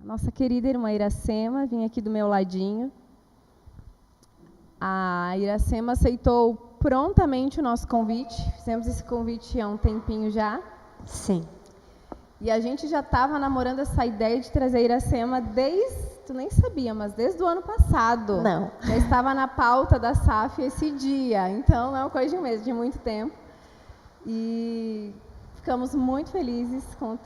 a nossa querida irmã Iracema vinha aqui do meu ladinho. A Iracema aceitou prontamente o nosso convite. Fizemos esse convite há um tempinho já. Sim. E a gente já estava namorando essa ideia de trazer a Iracema tu nem sabia, mas desde o ano passado. Não. Já estava na pauta da SAF esse dia. Então, não é uma coisa de um mês, de muito tempo. E ficamos muito felizes com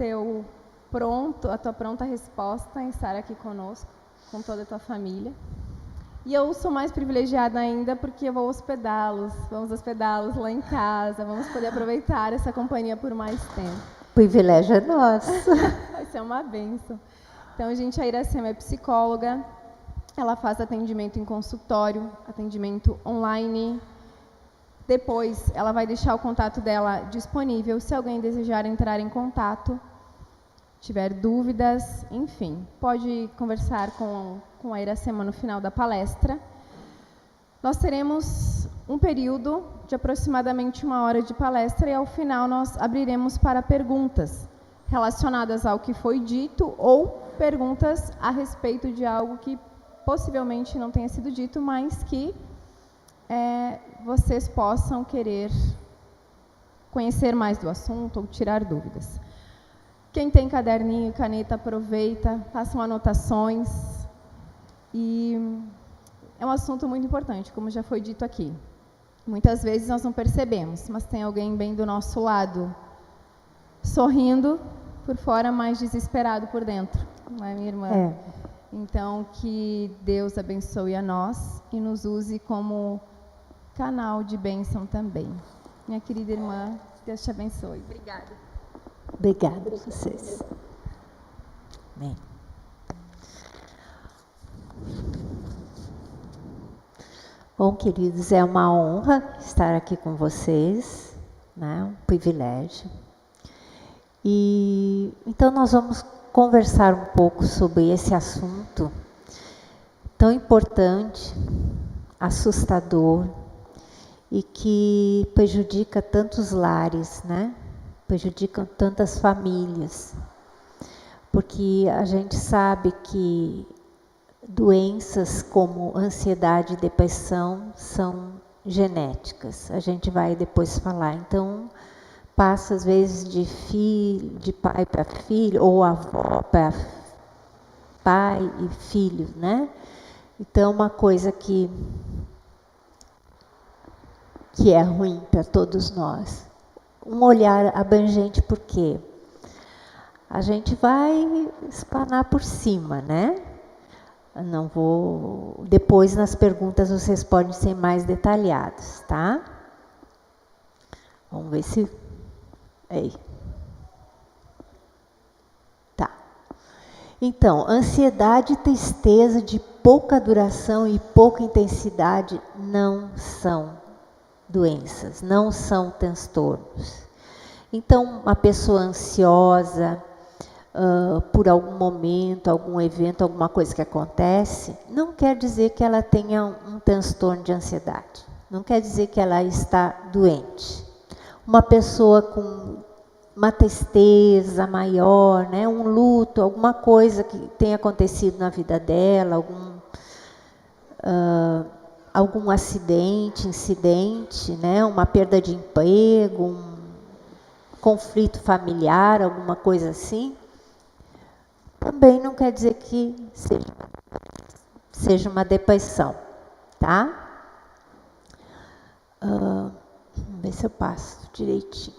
a tua pronta resposta em estar aqui conosco, com toda a tua família. E eu sou mais privilegiada ainda porque eu vamos hospedá-los lá em casa, vamos poder aproveitar essa companhia por mais tempo. O privilégio é nosso. Vai ser uma bênção. Então, gente, a Iracema é psicóloga, ela faz atendimento em consultório, atendimento online. Depois, ela vai deixar o contato dela disponível, se alguém desejar entrar em contato, tiver dúvidas, enfim, pode conversar com a Iracema no final da palestra. Nós teremos um período de aproximadamente 1 hora de palestra e, ao final, nós abriremos para perguntas relacionadas ao que foi dito ou perguntas a respeito de algo que possivelmente não tenha sido dito, mas que vocês possam querer conhecer mais do assunto ou tirar dúvidas. Quem tem caderninho e caneta, aproveita, façam anotações. E é um assunto muito importante, como já foi dito aqui. Muitas vezes nós não percebemos, mas tem alguém bem do nosso lado, sorrindo por fora, mas desesperado por dentro. Não é, minha irmã? É. Então, que Deus abençoe a nós e nos use como canal de bênção também. Minha querida irmã, Deus te abençoe. Obrigada. Obrigada a vocês. Amém. Bom, queridos, é uma honra estar aqui com vocês, né? Um privilégio. E então nós vamos conversar um pouco sobre esse assunto tão importante, assustador e que prejudica tantos lares, né? Prejudica tantas famílias, porque a gente sabe que doenças como ansiedade e depressão são genéticas. A gente vai depois falar. Então, passa às vezes de pai para filho, ou avó para pai e filho, né? Então, uma coisa que é ruim para todos nós. Um olhar abrangente, porque a gente vai explanar por cima, né? Não vou. Depois nas perguntas vocês podem ser mais detalhados, tá? Vamos ver se. Aí. Tá. Então, ansiedade e tristeza de pouca duração e pouca intensidade não são doenças, não são transtornos. Então, uma pessoa ansiosa por algum momento, algum evento, alguma coisa que acontece, não quer dizer que ela tenha um transtorno de ansiedade. Não quer dizer que ela está doente. Uma pessoa com uma tristeza maior, né, um luto, alguma coisa que tenha acontecido na vida dela, algum acidente, incidente, né, uma perda de emprego, um conflito familiar, alguma coisa assim, também não quer dizer que seja uma depressão, tá? Vamos ver se eu passo direitinho.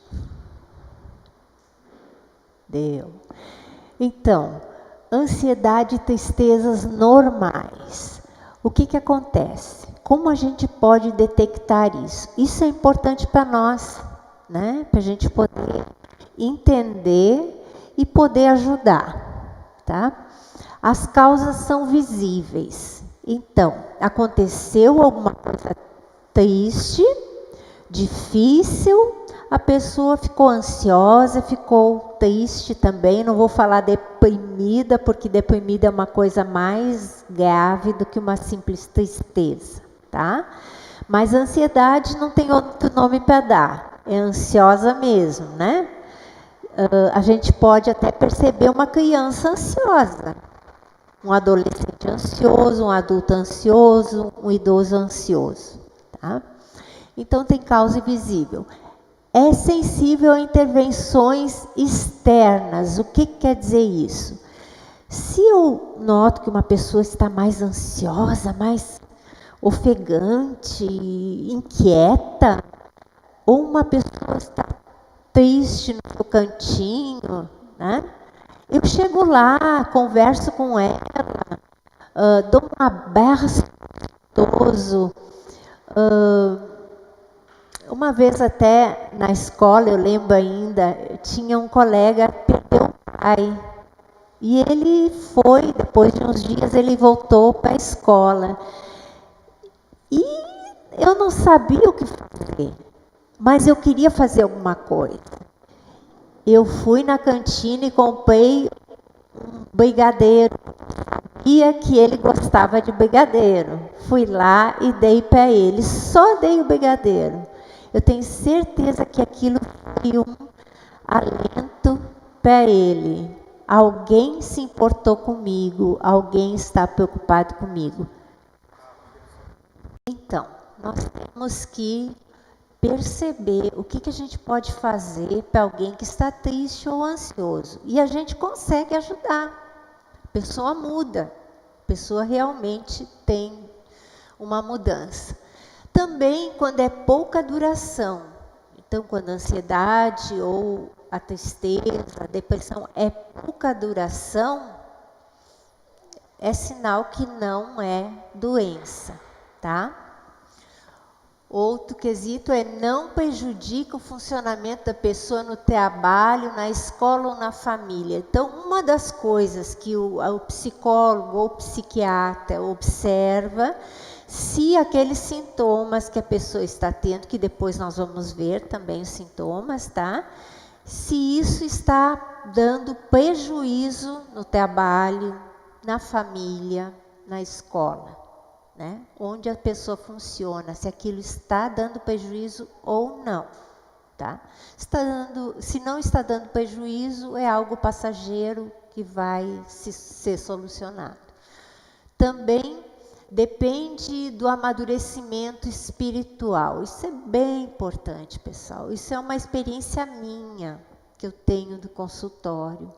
Deu. Então, ansiedade e tristezas normais. O que acontece? Como a gente pode detectar isso? Isso é importante para nós, né? Para a gente poder entender e poder ajudar. Tá? As causas são visíveis. Então, aconteceu alguma coisa triste, difícil, a pessoa ficou ansiosa, ficou triste também. Não vou falar deprimida, porque deprimida é uma coisa mais grave do que uma simples tristeza, tá? Mas ansiedade não tem outro nome para dar, é ansiosa mesmo, né? A gente pode até perceber uma criança ansiosa, um adolescente ansioso, um adulto ansioso, um idoso ansioso, tá? Então tem causa invisível. É sensível a intervenções externas. O que quer dizer isso? Se eu noto que uma pessoa está mais ansiosa, mais ofegante, inquieta, ou uma pessoa está triste no seu cantinho, né? Eu chego lá, converso com ela, dou um abraço gostoso. Uma vez até na escola, eu lembro ainda, tinha um colega que perdeu o pai. E ele foi, depois de uns dias, ele voltou para a escola. E eu não sabia o que fazer, mas eu queria fazer alguma coisa. Eu fui na cantina e comprei um brigadeiro. Sabia que ele gostava de brigadeiro. Fui lá e dei para ele. Só dei o brigadeiro. Eu tenho certeza que aquilo foi um alento para ele. Alguém se importou comigo. Alguém está preocupado comigo. Então, nós temos que perceber o que a gente pode fazer para alguém que está triste ou ansioso. E a gente consegue ajudar. A pessoa muda. A pessoa realmente tem uma mudança. Também quando é pouca duração. Então, quando a ansiedade ou a tristeza, a depressão é pouca duração, é sinal que não é doença, tá? Outro quesito é não prejudica o funcionamento da pessoa no trabalho, na escola ou na família. Então, uma das coisas que o psicólogo ou psiquiatra observa, se aqueles sintomas que a pessoa está tendo, que depois nós vamos ver também os sintomas, tá? Se isso está dando prejuízo no trabalho, na família, na escola. Né? Onde a pessoa funciona, se aquilo está dando prejuízo ou não. Tá? Se não está dando prejuízo, é algo passageiro que vai ser solucionado. Também depende do amadurecimento espiritual. Isso é bem importante, pessoal. Isso é uma experiência minha, que eu tenho do consultório.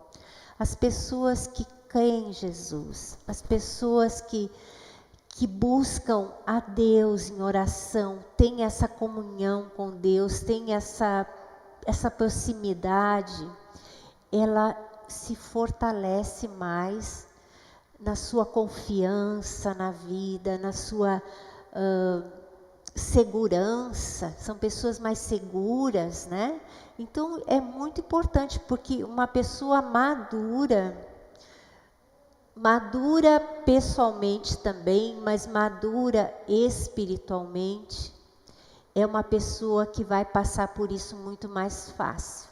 As pessoas que creem em Jesus, as pessoas que buscam a Deus em oração, tem essa comunhão com Deus, tem essa proximidade, ela se fortalece mais na sua confiança na vida, na sua segurança, são pessoas mais seguras, né? Então é muito importante, porque uma pessoa madura pessoalmente também, mas madura espiritualmente, é uma pessoa que vai passar por isso muito mais fácil.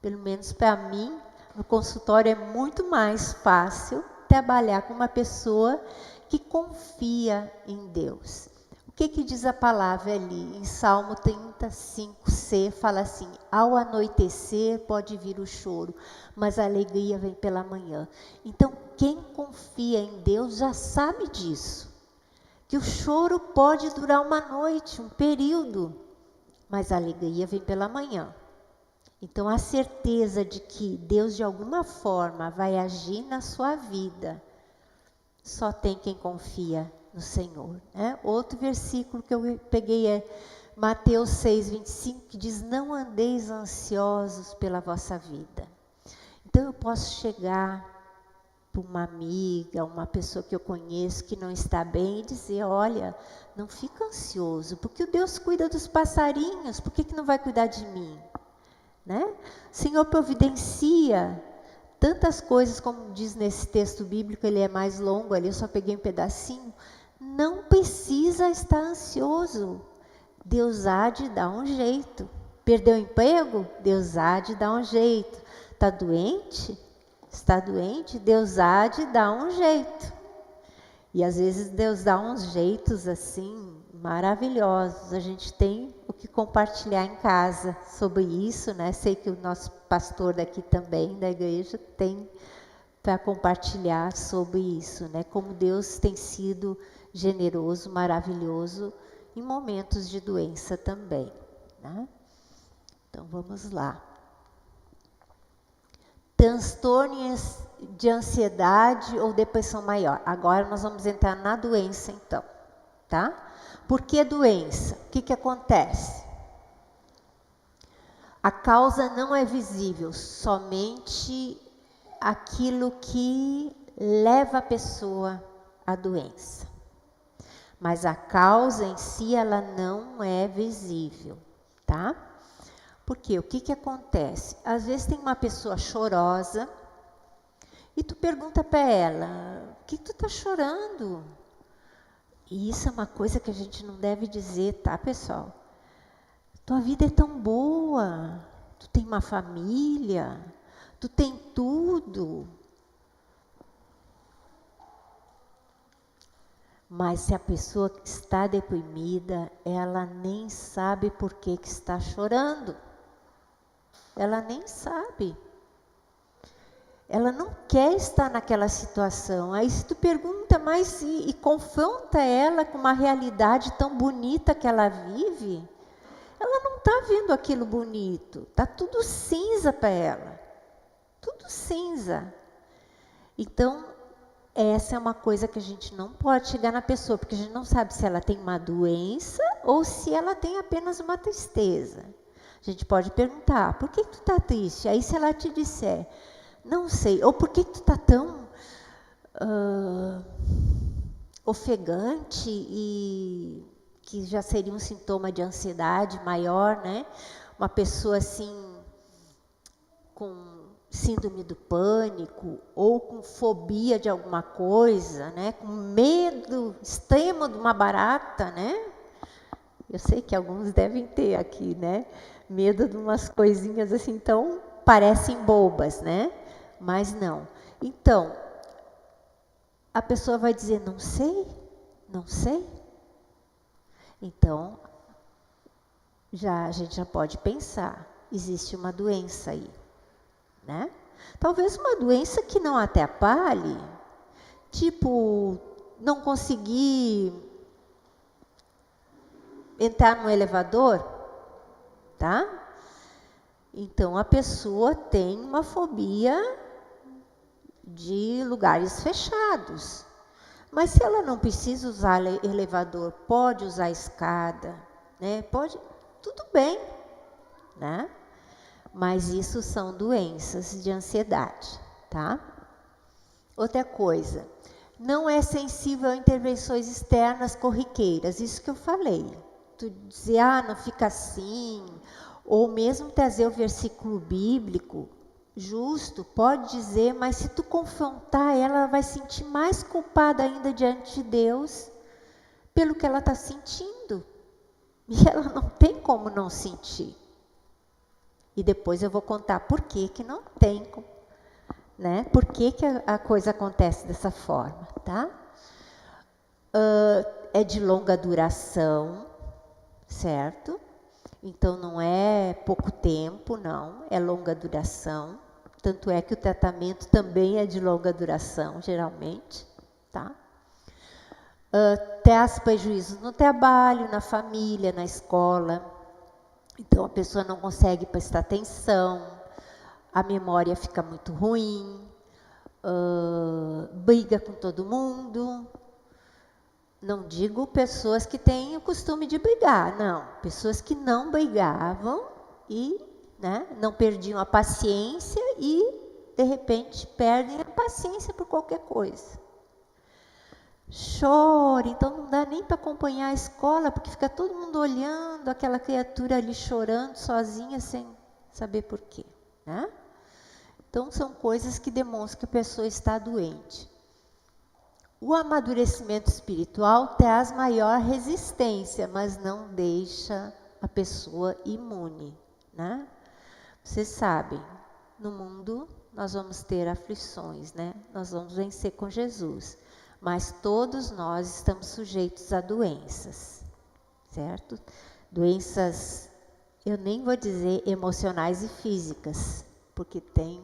Pelo menos para mim, no consultório é muito mais fácil trabalhar com uma pessoa que confia em Deus. O que diz a palavra ali? Em Salmo 35c, fala assim: ao anoitecer pode vir o choro, mas a alegria vem pela manhã. Então, quem confia em Deus já sabe disso, que o choro pode durar uma noite, um período, mas a alegria vem pela manhã. Então, a certeza de que Deus de alguma forma vai agir na sua vida, só tem quem confia no Senhor. Né? Outro versículo que eu peguei é Mateus 6:25, que diz: não andeis ansiosos pela vossa vida. Então eu posso chegar para uma amiga, uma pessoa que eu conheço que não está bem e dizer: olha, não fica ansioso, porque o Deus cuida dos passarinhos, por que não vai cuidar de mim? Né? O Senhor providencia tantas coisas, como diz nesse texto bíblico, ele é mais longo ali, eu só peguei um pedacinho. Não precisa estar ansioso, Deus há de dar um jeito. Perdeu o emprego? Deus há de dar um jeito. Está doente? Está doente? Deus há de dar um jeito. E às vezes Deus dá uns jeitos assim, maravilhosos. A gente tem o que compartilhar em casa sobre isso, né? Sei que o nosso pastor daqui também, da igreja, tem para compartilhar sobre isso, né? Como Deus tem sido generoso, maravilhoso em momentos de doença também, né? Então vamos lá. Transtorno de ansiedade ou depressão maior. Agora nós vamos entrar na doença então, tá? Por que doença? O que acontece? A causa não é visível, somente aquilo que leva a pessoa à doença. Mas a causa em si, ela não é visível, tá? Porque o que acontece? Às vezes tem uma pessoa chorosa e tu pergunta para ela, o que tu tá chorando? E isso é uma coisa que a gente não deve dizer, tá, pessoal? Tua vida é tão boa, tu tem uma família, tu tem tudo. Mas se a pessoa está deprimida, ela nem sabe por que está chorando. Ela nem sabe. Ela não quer estar naquela situação. Aí se tu pergunta, mas e confronta ela com uma realidade tão bonita que ela vive, ela não está vendo aquilo bonito. Está tudo cinza para ela. Tudo cinza. Então, essa é uma coisa que a gente não pode chegar na pessoa, porque a gente não sabe se ela tem uma doença ou se ela tem apenas uma tristeza. A gente pode perguntar, por que tu está triste? Aí se ela te disser, não sei, ou por que tu está tão ofegante, e que já seria um sintoma de ansiedade maior, né? Uma pessoa assim, com síndrome do pânico, ou com fobia de alguma coisa, né? Com medo extremo de uma barata, né? Eu sei que alguns devem ter aqui, né? Medo de umas coisinhas assim, tão parecem bobas, né? Mas não. Então, a pessoa vai dizer, não sei, não sei. Então, a gente já pode pensar, existe uma doença aí, né? Talvez uma doença que não atrapalhe, tipo, não conseguir entrar no elevador, tá? Então, a pessoa tem uma fobia de lugares fechados. Mas se ela não precisa usar elevador, pode usar escada, né? Pode, tudo bem, né? Mas isso são doenças de ansiedade, tá? Outra coisa, não é sensível a intervenções externas corriqueiras, isso que eu falei. Tu dizer, não fica assim, ou mesmo trazer o versículo bíblico, justo, pode dizer, mas se tu confrontar ela vai sentir mais culpada ainda diante de Deus pelo que ela está sentindo. E ela não tem como não sentir. E depois eu vou contar por que não tem, né? Por que a coisa acontece dessa forma, tá? É de longa duração, certo? Então não é pouco tempo, não, é longa duração. Tanto é que o tratamento também é de longa duração, geralmente, tá? Traz prejuízos no trabalho, na família, na escola. Então a pessoa não consegue prestar atenção, a memória fica muito ruim, briga com todo mundo. Não digo pessoas que têm o costume de brigar, não. Pessoas que não brigavam e, né, não perdiam a paciência e, de repente, perdem a paciência por qualquer coisa. Chora, então não dá nem para acompanhar a escola, porque fica todo mundo olhando aquela criatura ali chorando sozinha, sem saber por quê, né? Então, são coisas que demonstram que a pessoa está doente. O amadurecimento espiritual traz maior resistência, mas não deixa a pessoa imune, né? Vocês sabem, no mundo nós vamos ter aflições, né? Nós vamos vencer com Jesus, mas todos nós estamos sujeitos a doenças, certo? Doenças, eu nem vou dizer emocionais e físicas, porque tem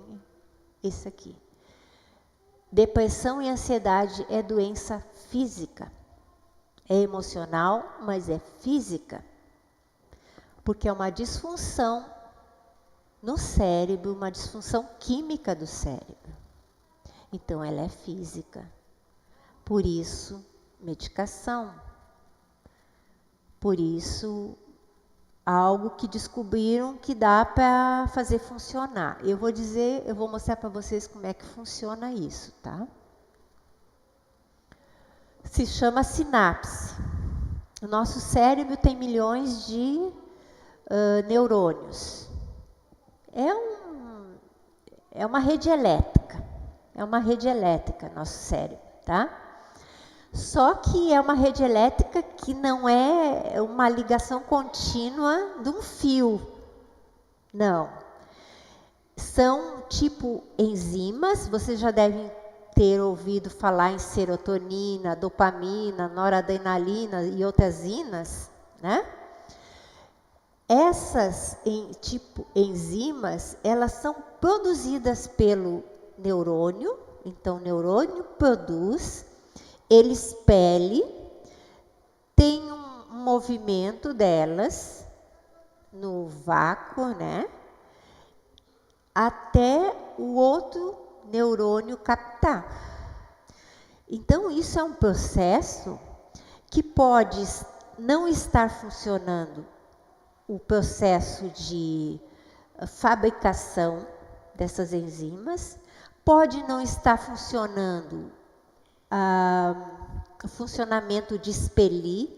isso aqui. Depressão e ansiedade é doença física. É emocional, mas é física. Porque é uma disfunção no cérebro, uma disfunção química do cérebro. Então, ela é física. Por isso, medicação. Por isso, algo que descobriram que dá para fazer funcionar. Eu vou mostrar para vocês como é que funciona isso, tá? Se chama sinapse. O nosso cérebro tem milhões de neurônios. É uma rede elétrica. É uma rede elétrica, nosso cérebro, tá? Só que é uma rede elétrica que não é uma ligação contínua de um fio. Não. São tipo enzimas, vocês já devem ter ouvido falar em serotonina, dopamina, noradrenalina e outras inas, né? Essas tipo enzimas, elas são produzidas pelo neurônio. Então, o neurônio produz, ele expele, tem um movimento delas no vácuo, né? Até o outro neurônio captar. Então, isso é um processo que pode não estar funcionando o processo de fabricação dessas enzimas, pode não estar funcionando o funcionamento de expelir,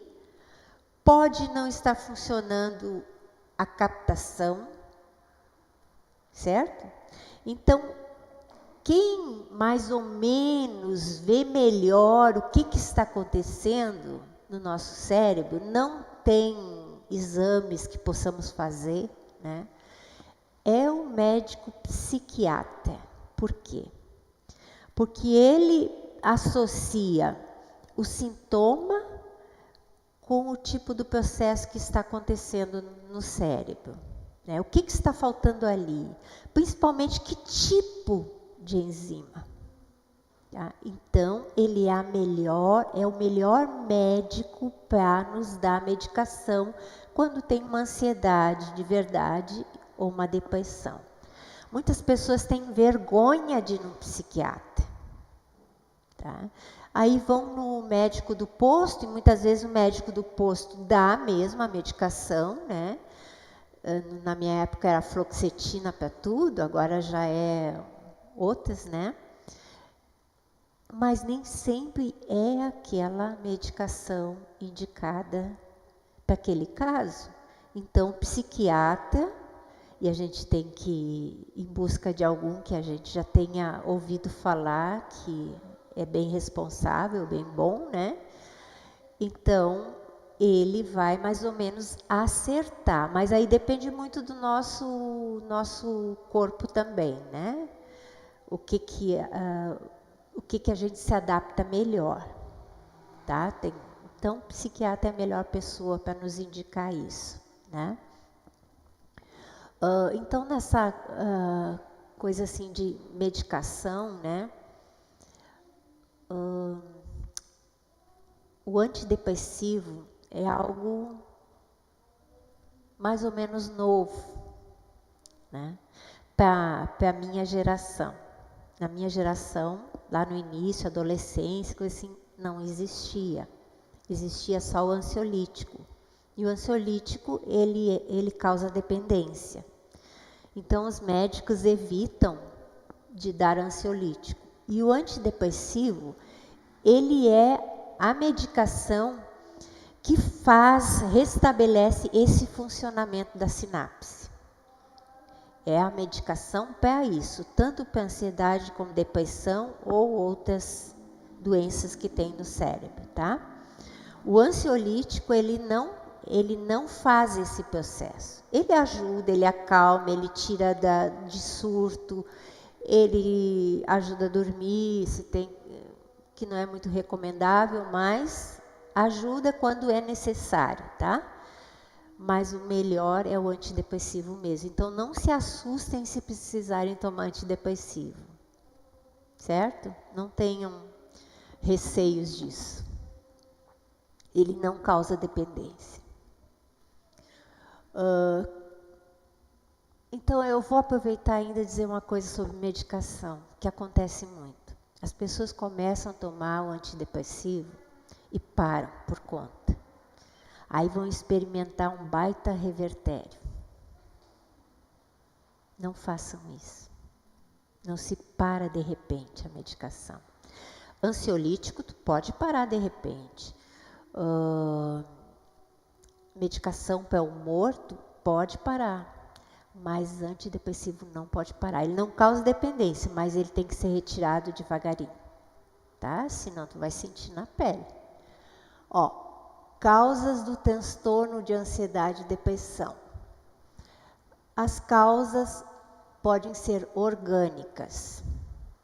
pode não estar funcionando a captação, certo? Então, quem mais ou menos vê melhor o que está acontecendo no nosso cérebro, não tem exames que possamos fazer, né? É o médico psiquiatra. Por quê? Porque ele associa o sintoma com o tipo do processo que está acontecendo no cérebro, né? O que está faltando ali? Principalmente que tipo de enzima. Tá? Então, ele é o melhor médico para nos dar medicação quando tem uma ansiedade de verdade ou uma depressão. Muitas pessoas têm vergonha de ir no psiquiatra. Tá? Aí vão no médico do posto, e muitas vezes o médico do posto dá mesmo a medicação, né? Na minha época era fluoxetina para tudo, agora já é outras, né? Mas nem sempre é aquela medicação indicada para aquele caso. Então, o psiquiatra, e a gente tem que ir em busca de algum que a gente já tenha ouvido falar, que é bem responsável, bem bom, né? Então, ele vai mais ou menos acertar, mas aí depende muito do nosso corpo também, né? O que a gente se adapta melhor, tá? Então, o psiquiatra é a melhor pessoa para nos indicar isso, né? Então, nessa coisa assim de medicação, né? O antidepressivo é algo mais ou menos novo, né? Para a minha geração. Na minha geração, lá no início, adolescência, coisa assim, não existia. Existia só o ansiolítico. E o ansiolítico, ele causa dependência. Então, os médicos evitam de dar ansiolítico. E o antidepressivo, ele é a medicação que restabelece esse funcionamento da sinapse. É a medicação para isso, tanto para ansiedade como depressão ou outras doenças que tem no cérebro, tá? O ansiolítico, ele não faz esse processo. Ele ajuda, ele acalma, ele tira de surto, ele ajuda a dormir, que não é muito recomendável, mas ajuda quando é necessário, tá? Mas o melhor é o antidepressivo mesmo. Então, não se assustem se precisarem tomar antidepressivo. certo? Não tenham receios disso. Ele não causa dependência. Então, eu vou aproveitar ainda e dizer uma coisa sobre medicação, que acontece muito. As pessoas começam a tomar o antidepressivo e param por conta. Aí vão experimentar um baita revertério. Não façam isso. Não se para de repente a medicação. Ansiolítico, tu pode parar de repente. Medicação para humor, tu pode parar. Mas antidepressivo não pode parar. Ele não causa dependência, mas ele tem que ser retirado devagarinho. Tá? Senão tu vai sentir na pele. Causas do transtorno de ansiedade e depressão. As causas podem ser orgânicas,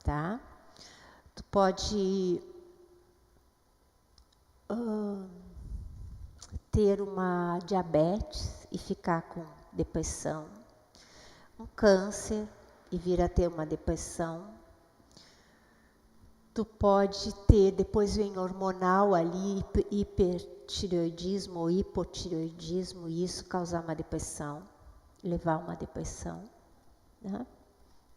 tá? Tu pode ter uma diabetes e ficar com depressão, um câncer e vir a ter uma depressão. Tu pode ter, depois vem hormonal ali, hipertireoidismo ou hipotireoidismo, e isso causar uma depressão, levar a uma depressão. Né?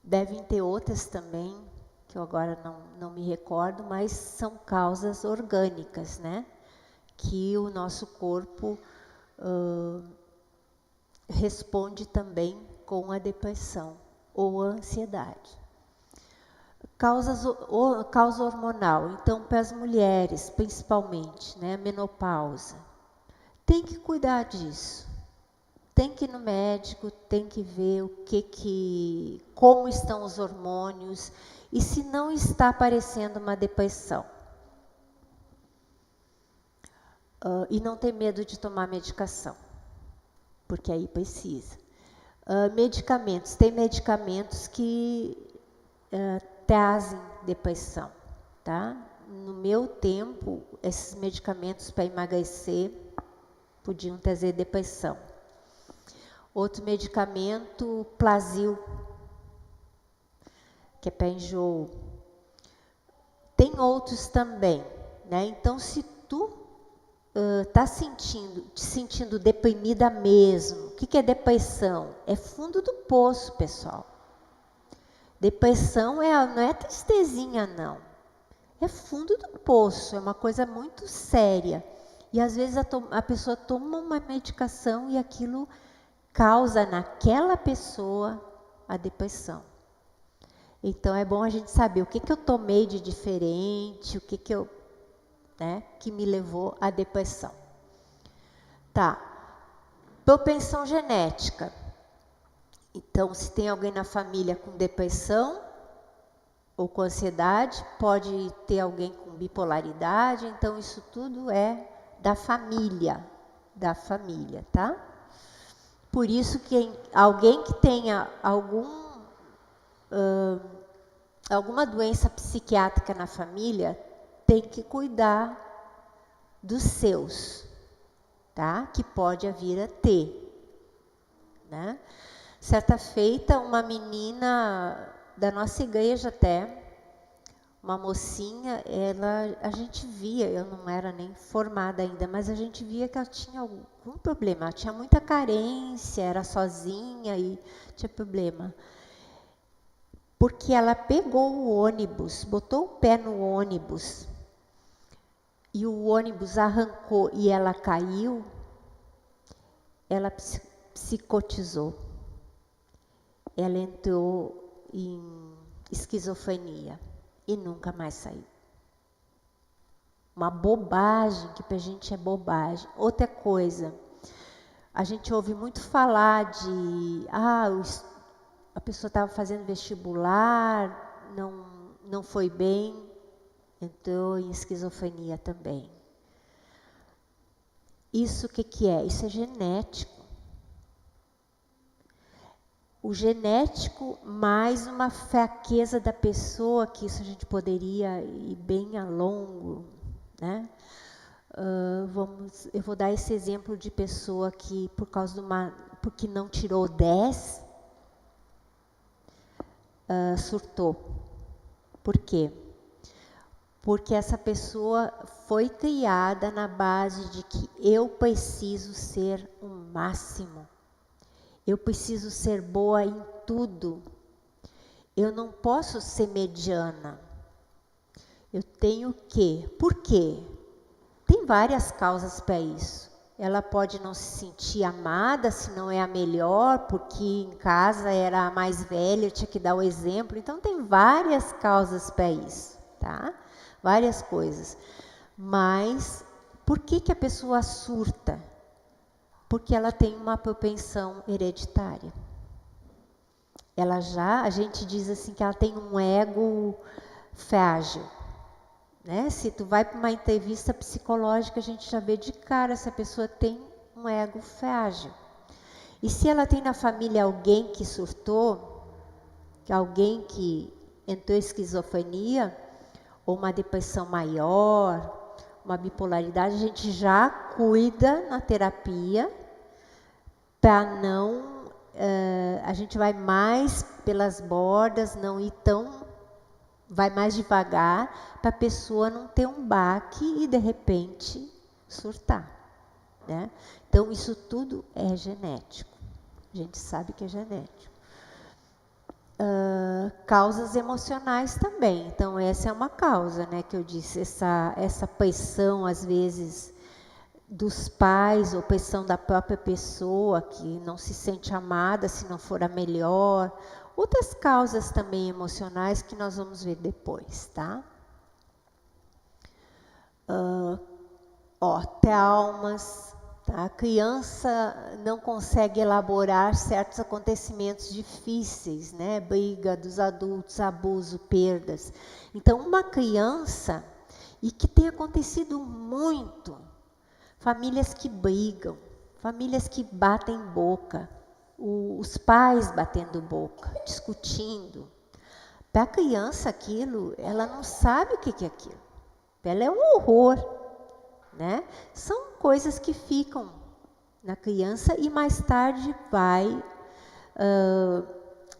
Devem ter outras também, que eu agora não me recordo, mas são causas orgânicas, né? Que o nosso corpo responde também com a depressão ou a ansiedade. Causa hormonal, então para as mulheres, principalmente, né, menopausa, tem que cuidar disso. Tem que ir no médico, tem que ver como estão os hormônios e se não está aparecendo uma depressão. E não ter medo de tomar medicação, porque aí precisa. Medicamentos, tem medicamentos que trazem depressão, tá? No meu tempo, esses medicamentos para emagrecer podiam trazer depressão. Outro medicamento, Plasil, que é para enjoo. Tem outros também, né? Então, se tu está te sentindo deprimida mesmo, o que é depressão? É fundo do poço, pessoal. Depressão não é tristezinha, não. É fundo do poço, é uma coisa muito séria. E às vezes a pessoa toma uma medicação e aquilo causa naquela pessoa a depressão. Então é bom a gente saber o que eu tomei de diferente, o que me levou à depressão. Tá. Propensão genética. Então, se tem alguém na família com depressão ou com ansiedade, pode ter alguém com bipolaridade, então isso tudo é da família, tá? Por isso que alguém que tenha alguma doença psiquiátrica na família tem que cuidar dos seus, tá? Que pode vir a ter, né? Certa feita, uma menina da nossa igreja até, uma mocinha, a gente via, eu não era nem formada ainda, mas a gente via que ela tinha algum problema, ela tinha muita carência, era sozinha e tinha problema. Porque ela pegou o ônibus, botou o pé no ônibus, e o ônibus arrancou e ela caiu, ela psicotizou. Ela entrou em esquizofrenia e nunca mais saiu. Uma bobagem, que pra gente é bobagem. Outra coisa, a gente ouve muito falar de a pessoa estava fazendo vestibular, não foi bem, entrou em esquizofrenia também. Isso o que é? Isso é genético. O genético mais uma fraqueza da pessoa, que isso a gente poderia ir bem a longo, né? Eu vou dar esse exemplo de pessoa que porque não tirou 10, surtou. Por quê? Porque essa pessoa foi criada na base de que eu preciso ser o máximo. Eu preciso ser boa em tudo. Eu não posso ser mediana. Eu tenho que. Por quê? Tem várias causas para isso. Ela pode não se sentir amada se não é a melhor, porque em casa era a mais velha, tinha que dar o exemplo. Então tem várias causas para isso, tá? Várias coisas. Mas por que a pessoa surta? Porque ela tem uma propensão hereditária. A gente diz assim que ela tem um ego frágil. Né? Se tu vai para uma entrevista psicológica, a gente já vê de cara se a pessoa tem um ego frágil. E se ela tem na família alguém que surtou, alguém que entrou em esquizofrenia, ou uma depressão maior, uma bipolaridade, a gente já cuida na terapia para não... a gente vai mais pelas bordas, não ir tão... vai mais devagar para a pessoa não ter um baque e, de repente, surtar. Né? Então, isso tudo é genético. A gente sabe que é genético. Causas emocionais também. Então, essa é uma causa, né, que eu disse. Essa pressão, às vezes, dos pais, ou pressão da própria pessoa, que não se sente amada se não for a melhor. Outras causas também emocionais que nós vamos ver depois, tá? Traumas, tá? A criança não consegue elaborar certos acontecimentos difíceis, né? Briga dos adultos, abuso, perdas. Então, uma criança, e que tem acontecido muito, famílias que brigam, famílias que batem boca, os pais batendo boca, discutindo. Para a criança aquilo, ela não sabe o que é aquilo. Ela é um horror, né? São coisas que ficam na criança e mais tarde vai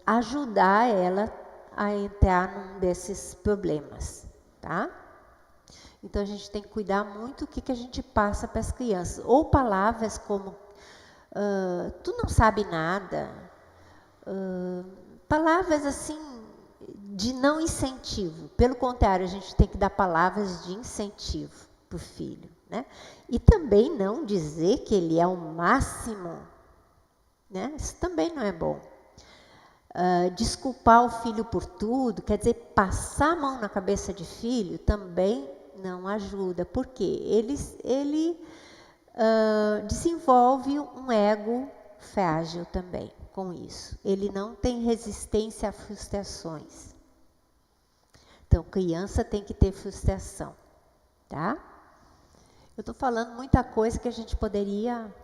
ajudar ela a entrar num desses problemas, tá? Então a gente tem que cuidar muito o que a gente passa para as crianças. Ou palavras como tu não sabe nada, palavras assim de não incentivo. Pelo contrário, a gente tem que dar palavras de incentivo para o filho, né? E também não dizer que ele é o máximo, né? Isso também não é bom. Desculpar o filho por tudo, quer dizer, passar a mão na cabeça de filho também não ajuda, porque ele desenvolve um ego frágil também com isso. Ele não tem resistência a frustrações. Então, criança tem que ter frustração, tá? Eu estou falando muita coisa que a gente poderia...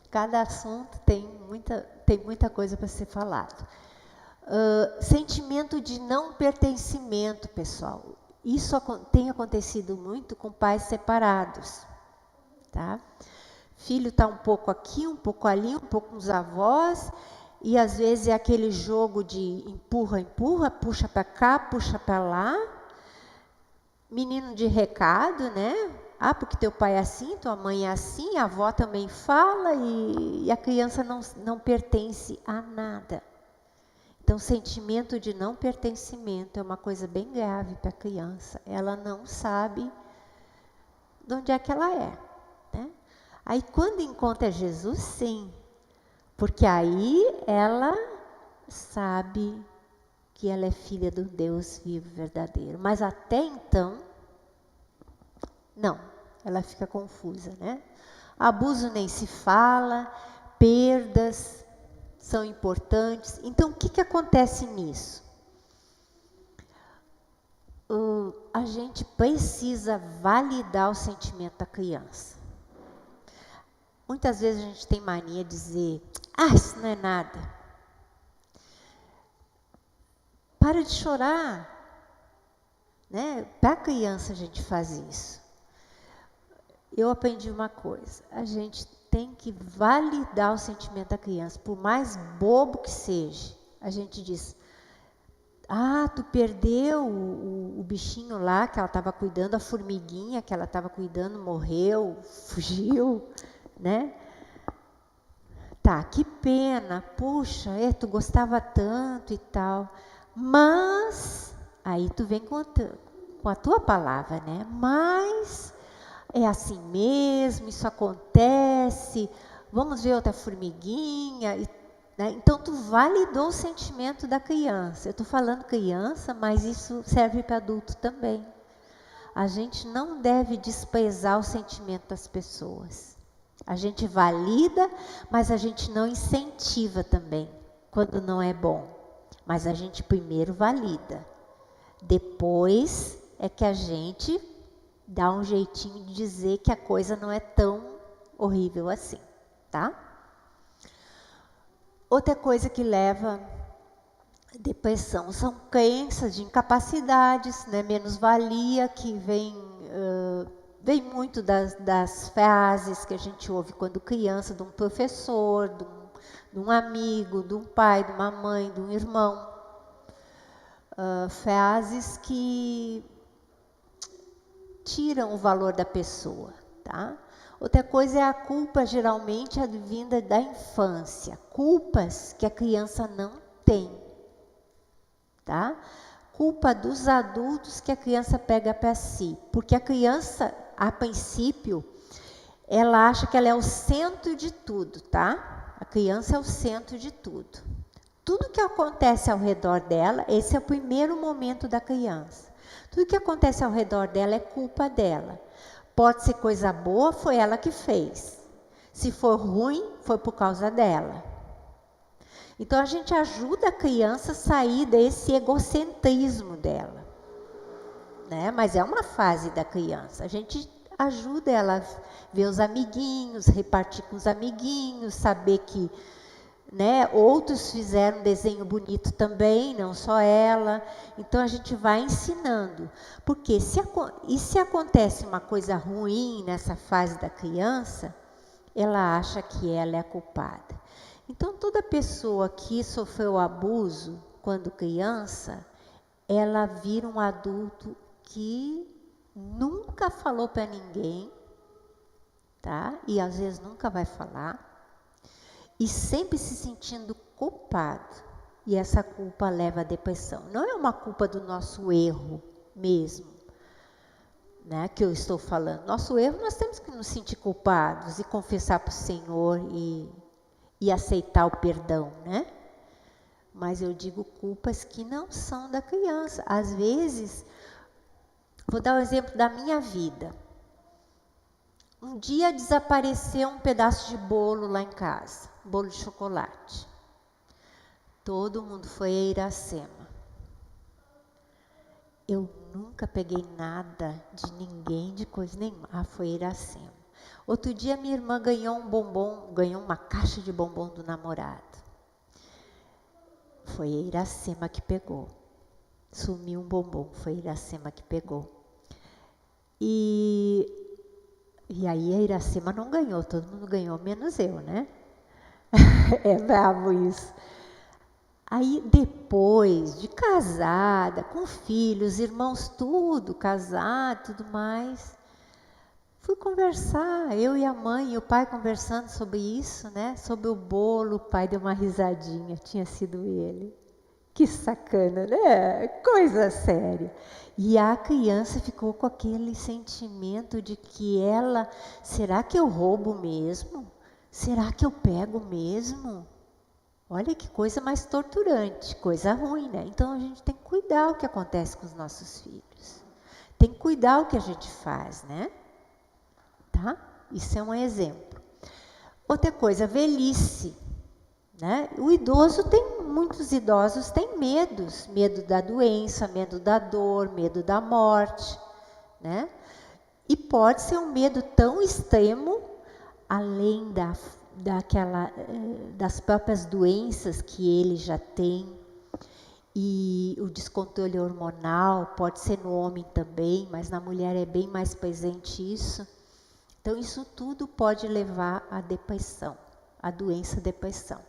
Cada assunto tem muita coisa para ser falado. Sentimento de não pertencimento, pessoal. Isso tem acontecido muito com pais separados, tá? Filho está um pouco aqui, um pouco ali, um pouco com os avós, e às vezes é aquele jogo de empurra, empurra, puxa para cá, puxa para lá. Menino de recado, né? Porque teu pai é assim, tua mãe é assim, a avó também fala, e a criança não pertence a nada. Então, sentimento de não pertencimento é uma coisa bem grave para a criança. Ela não sabe de onde é que ela é, né? Aí, quando encontra Jesus, sim. Porque aí ela sabe que ela é filha do Deus vivo e verdadeiro. Mas até então, não. Ela fica confusa, né? Abuso nem se fala, perdas são importantes. Então, o que acontece nisso? A gente precisa validar o sentimento da criança. Muitas vezes a gente tem mania de dizer, isso não é nada. Para de chorar. Né? Para a criança a gente faz isso. Eu aprendi uma coisa, a gente tem que validar o sentimento da criança, por mais bobo que seja. A gente diz, tu perdeu o bichinho lá que ela estava cuidando, a formiguinha que ela estava cuidando, morreu, fugiu, né? Tá, que pena, puxa, tu gostava tanto e tal. Mas, aí tu vem com a tua palavra, né? Mas é assim mesmo, isso acontece, vamos ver outra formiguinha, né? Então tu validou o sentimento da criança. Eu estou falando criança, mas isso serve para adulto também. A gente não deve desprezar o sentimento das pessoas. A gente valida, mas a gente não incentiva também, quando não é bom. Mas a gente primeiro valida. Depois é que a gente dá um jeitinho de dizer que a coisa não é tão horrível assim, tá? Outra coisa que leva à depressão são crenças de incapacidades, né, menos-valia, que vem muito das frases que a gente ouve quando criança, de um professor, de um amigo, de um pai, de uma mãe, de um irmão. Frases que tiram o valor da pessoa, tá? Outra coisa é a culpa, geralmente advinda da infância. Culpas que a criança não tem, tá? Culpa dos adultos que a criança pega para si. Porque a criança, a princípio, ela acha que ela é o centro de tudo, tá? A criança é o centro de tudo. Tudo que acontece ao redor dela, esse é o primeiro momento da criança. Tudo que acontece ao redor dela é culpa dela. Pode ser coisa boa, foi ela que fez. Se for ruim, foi por causa dela. Então a gente ajuda a criança a sair desse egocentrismo dela, né? Mas é uma fase da criança. A gente ajuda ela a ver os amiguinhos, repartir com os amiguinhos, saber que, né, outros fizeram desenho bonito também, não só ela. Então a gente vai ensinando. Porque se acontece uma coisa ruim nessa fase da criança, ela acha que ela é a culpada. Então toda pessoa que sofreu abuso quando criança, ela vira um adulto que nunca falou para ninguém, tá? E às vezes nunca vai falar. E sempre se sentindo culpado. E essa culpa leva à depressão. Não é uma culpa do nosso erro mesmo, né, que eu estou falando. Nosso erro, nós temos que nos sentir culpados e confessar para o Senhor e aceitar o perdão, né? Mas eu digo culpas que não são da criança. Às vezes, vou dar um exemplo da minha vida. Um dia desapareceu um pedaço de bolo lá em casa, bolo de chocolate. Todo mundo foi a Iracema. Eu nunca peguei nada de ninguém, de coisa nenhuma. Foi Iracema. Outro dia minha irmã ganhou um bombom, ganhou uma caixa de bombom do namorado. Foi a Iracema que pegou. Sumiu um bombom, foi a Iracema que pegou. E aí a Iracema não ganhou, todo mundo ganhou, menos eu, né? É bravo isso. Aí depois de casada, com filhos, irmãos, tudo, casado, tudo mais, fui conversar, eu e a mãe e o pai conversando sobre isso, né? Sobre o bolo, o pai deu uma risadinha, tinha sido ele. Que sacana, né? Coisa séria. E a criança ficou com aquele sentimento de que ela, será que eu roubo mesmo? Será que eu pego mesmo? Olha que coisa mais torturante, coisa ruim, né? Então a gente tem que cuidar o que acontece com os nossos filhos. Tem que cuidar o que a gente faz, né? Tá? Isso é um exemplo. Outra coisa, velhice. Né? Muitos idosos têm medos, medo da doença, medo da dor, medo da morte, né? E pode ser um medo tão extremo, além das próprias doenças que ele já tem, e o descontrole hormonal, pode ser no homem também, mas na mulher é bem mais presente isso. Então isso tudo pode levar à depressão, à doença depressão.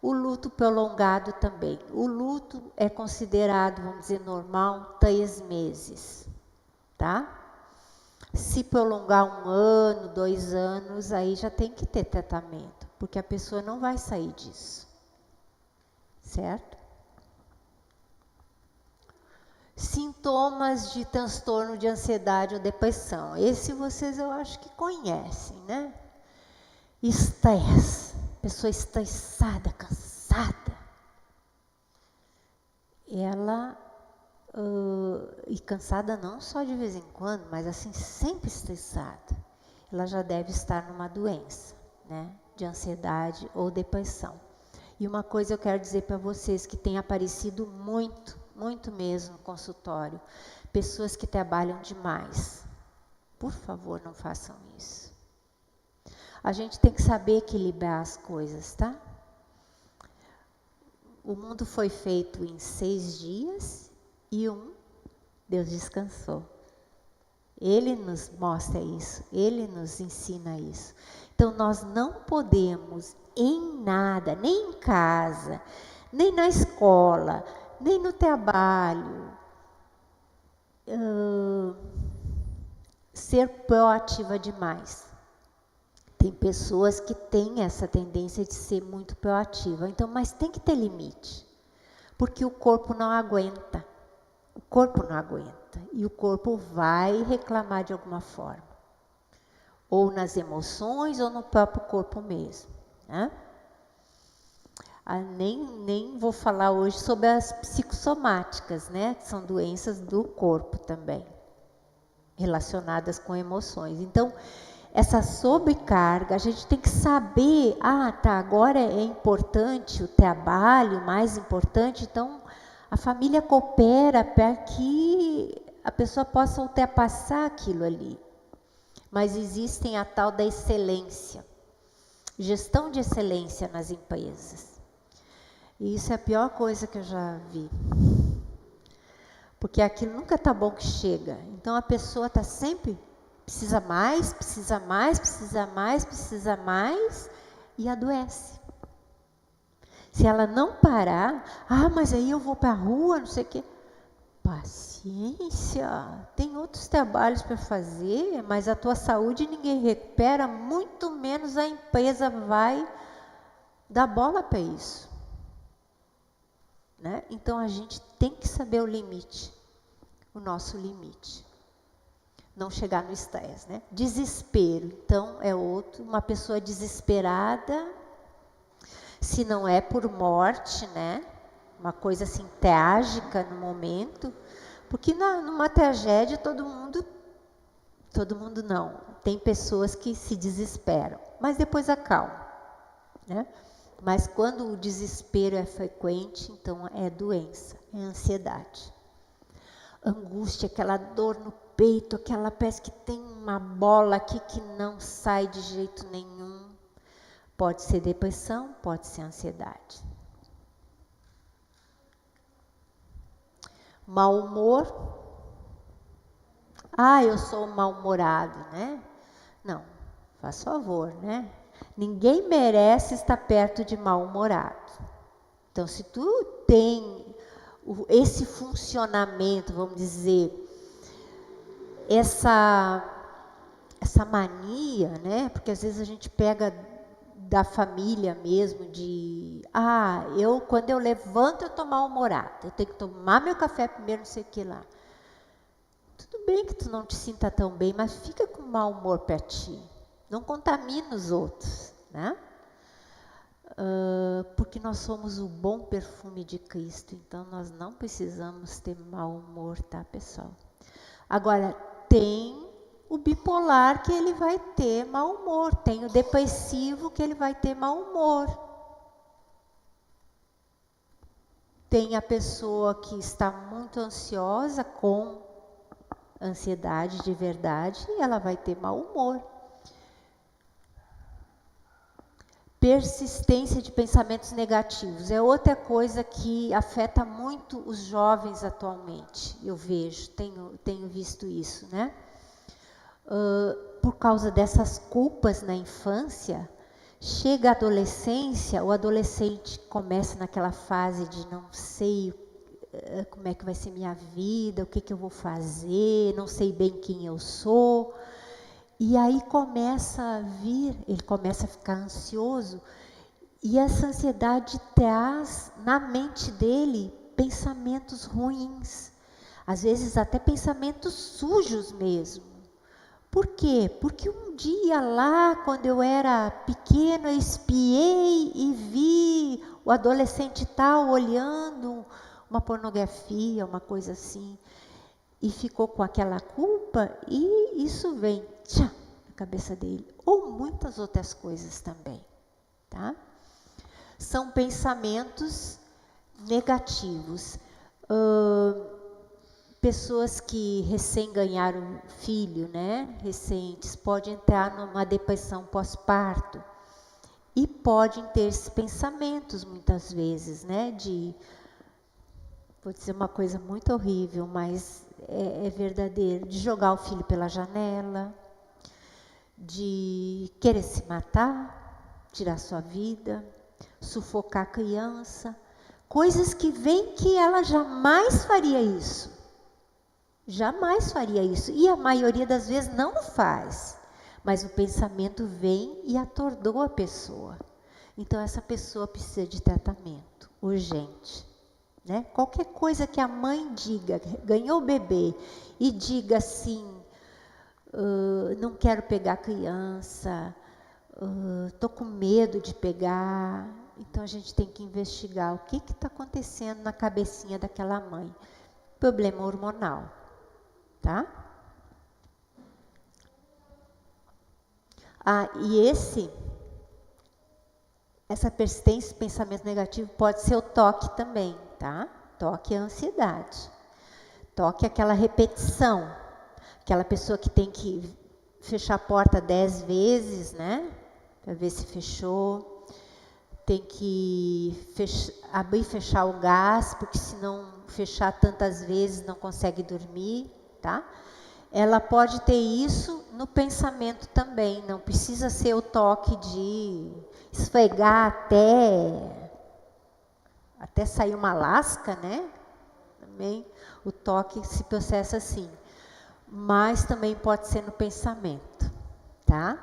O luto prolongado também. O luto é considerado, vamos dizer, normal, 3 meses, tá? Se prolongar 1 ano, 2 anos, aí já tem que ter tratamento, porque a pessoa não vai sair disso, certo? Sintomas de transtorno de ansiedade ou depressão. Esse vocês eu acho que conhecem, né? Estresse. Pessoa estressada, cansada. Ela, e cansada não só de vez em quando, mas assim, sempre estressada. Ela já deve estar numa doença, né? De ansiedade ou depressão. E uma coisa eu quero dizer para vocês que tem aparecido muito mesmo no consultório. Pessoas que trabalham demais. Por favor, não façam isso. A gente tem que saber equilibrar as coisas, tá? O mundo foi feito em 6 dias e Deus descansou. Ele nos mostra isso, Ele nos ensina isso. Então, nós não podemos em nada, nem em casa, nem na escola, nem no trabalho, ser proativa demais. Tem pessoas que têm essa tendência de ser muito proativa, então, mas tem que ter limite, porque o corpo não aguenta. O corpo não aguenta e o corpo vai reclamar de alguma forma, ou nas emoções ou no próprio corpo mesmo, né? Nem vou falar hoje sobre as psicossomáticas, né? Que são doenças do corpo também, relacionadas com emoções. Então, essa sobrecarga, a gente tem que saber, agora é importante o trabalho, mais importante, então a família coopera para que a pessoa possa ultrapassar aquilo ali. Mas existem a tal da excelência, gestão de excelência nas empresas. E isso é a pior coisa que eu já vi. Porque aquilo nunca está bom que chega. Então a pessoa está sempre, precisa mais, precisa mais, precisa mais, precisa mais e adoece. Se ela não parar, mas aí eu vou para a rua, não sei o quê. Paciência, tem outros trabalhos para fazer, mas a tua saúde ninguém recupera, muito menos a empresa vai dar bola para isso. Né? Então a gente tem que saber o limite, o nosso limite. Não chegar no estresse, né? Desespero, então é outro, uma pessoa desesperada, se não é por morte, né? Uma coisa assim trágica no momento, porque numa tragédia todo mundo não, tem pessoas que se desesperam, mas depois acalmam, né? Mas quando o desespero é frequente, então é doença, é ansiedade. Angústia, aquela dor no peito, aquela parece que tem uma bola aqui que não sai de jeito nenhum. Pode ser depressão, pode ser ansiedade. Mau humor. Eu sou mal-humorado, né? Não, faz favor, né? Ninguém merece estar perto de mal-humorado. Então, se tu tem esse funcionamento, vamos dizer, essa mania, né? Porque às vezes a gente pega da família mesmo de, quando eu levanto eu tô mal-humorada, eu tenho que tomar meu café primeiro, não sei o que lá. Tudo bem que tu não te sinta tão bem, mas fica com mau humor para ti. Não contamina os outros, né? Porque nós somos o bom perfume de Cristo, então nós não precisamos ter mau humor, tá, pessoal? Agora, tem o bipolar que ele vai ter mau humor, tem o depressivo que ele vai ter mau humor. Tem a pessoa que está muito ansiosa com ansiedade de verdade e ela vai ter mau humor. Persistência de pensamentos negativos é outra coisa que afeta muito os jovens atualmente. Eu vejo, tenho visto isso, né? Por causa dessas culpas na infância, Chega a adolescência, o adolescente começa naquela fase de não sei como é que vai ser minha vida, o que que eu vou fazer, não sei bem quem eu sou. E aí começa a vir, ele começa a ficar ansioso, e essa ansiedade traz na mente dele pensamentos ruins, às vezes até pensamentos sujos mesmo. Por quê? Porque um dia lá, quando eu era pequeno, eu espiei e vi o adolescente tal olhando uma pornografia, uma coisa assim, e ficou com aquela culpa, e isso vem na cabeça dele, ou muitas outras coisas também, tá? São pensamentos negativos. Pessoas que recém ganharam filho, né, recentes, podem entrar numa depressão pós-parto e podem ter esses pensamentos muitas vezes, né, vou dizer uma coisa muito horrível, mas é verdadeiro, de jogar o filho pela janela, de querer se matar, tirar sua vida, sufocar a criança, coisas que vêm que ela jamais faria isso. Jamais faria isso. E a maioria das vezes não faz. Mas o pensamento vem e atordoa a pessoa. Então essa pessoa precisa de tratamento urgente. Né? Qualquer coisa que a mãe diga, ganhou o bebê, e diga assim, não quero pegar a criança, estou com medo de pegar. Então a gente tem que investigar o que está acontecendo na cabecinha daquela mãe. Problema hormonal. Tá? E essa persistência, pensamento negativo, pode ser o toque também, tá? Toque é a ansiedade. Toque é aquela repetição. Aquela pessoa que tem que fechar a porta 10 vezes, né? Para ver se fechou. Tem que abrir e fechar o gás, porque se não fechar tantas vezes não consegue dormir. Tá? Ela pode ter isso no pensamento também, não precisa ser o toque de esfregar até sair uma lasca, né? Também o toque se processa assim, mas também pode ser no pensamento, tá?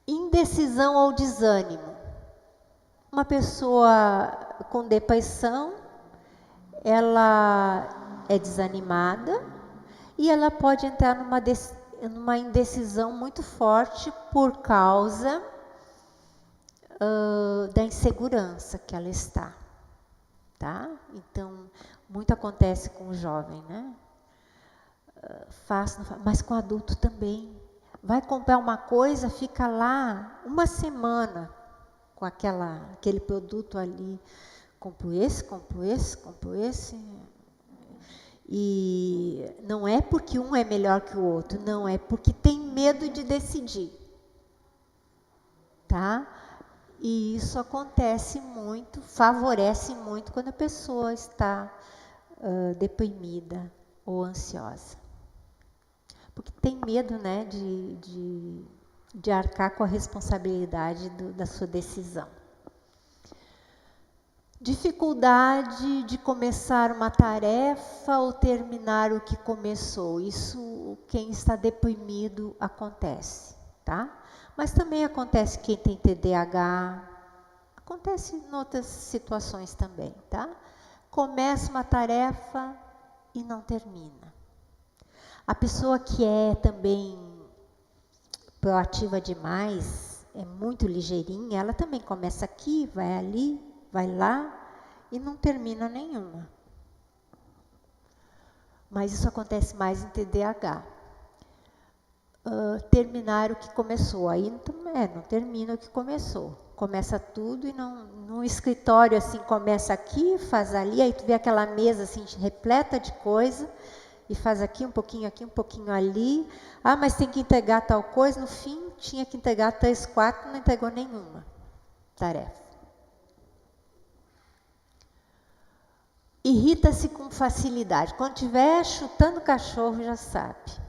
Indecisão ou desânimo. Uma pessoa com depressão, ela é desanimada e ela pode entrar numa indecisão muito forte por causa da insegurança que ela está, tá? Então, muito acontece com o jovem, né? Mas com o adulto também. Vai comprar uma coisa, fica lá uma semana com aquele produto ali. Compro esse. E não é porque um é melhor que o outro, não, é porque tem medo de decidir, tá? E isso acontece muito, favorece muito quando a pessoa está deprimida ou ansiosa. Porque tem medo, né, de arcar com a responsabilidade da sua decisão. Dificuldade de começar uma tarefa ou terminar o que começou. Isso, quem está deprimido, acontece, tá? Mas também acontece quem tem TDAH, acontece em outras situações também, tá? Começa uma tarefa e não termina. A pessoa que é também proativa demais, é muito ligeirinha, ela também começa aqui, vai ali, vai lá e não termina nenhuma. Mas isso acontece mais em TDAH. Terminar o que começou. Aí não termina o que começou. Começa tudo e num escritório assim, começa aqui, faz ali, aí tu vê aquela mesa assim, repleta de coisa, e faz aqui um pouquinho ali. Mas tem que entregar tal coisa. No fim, tinha que entregar 3, 4, não entregou nenhuma tarefa. Irrita-se com facilidade. Quando estiver chutando cachorro, já sabe.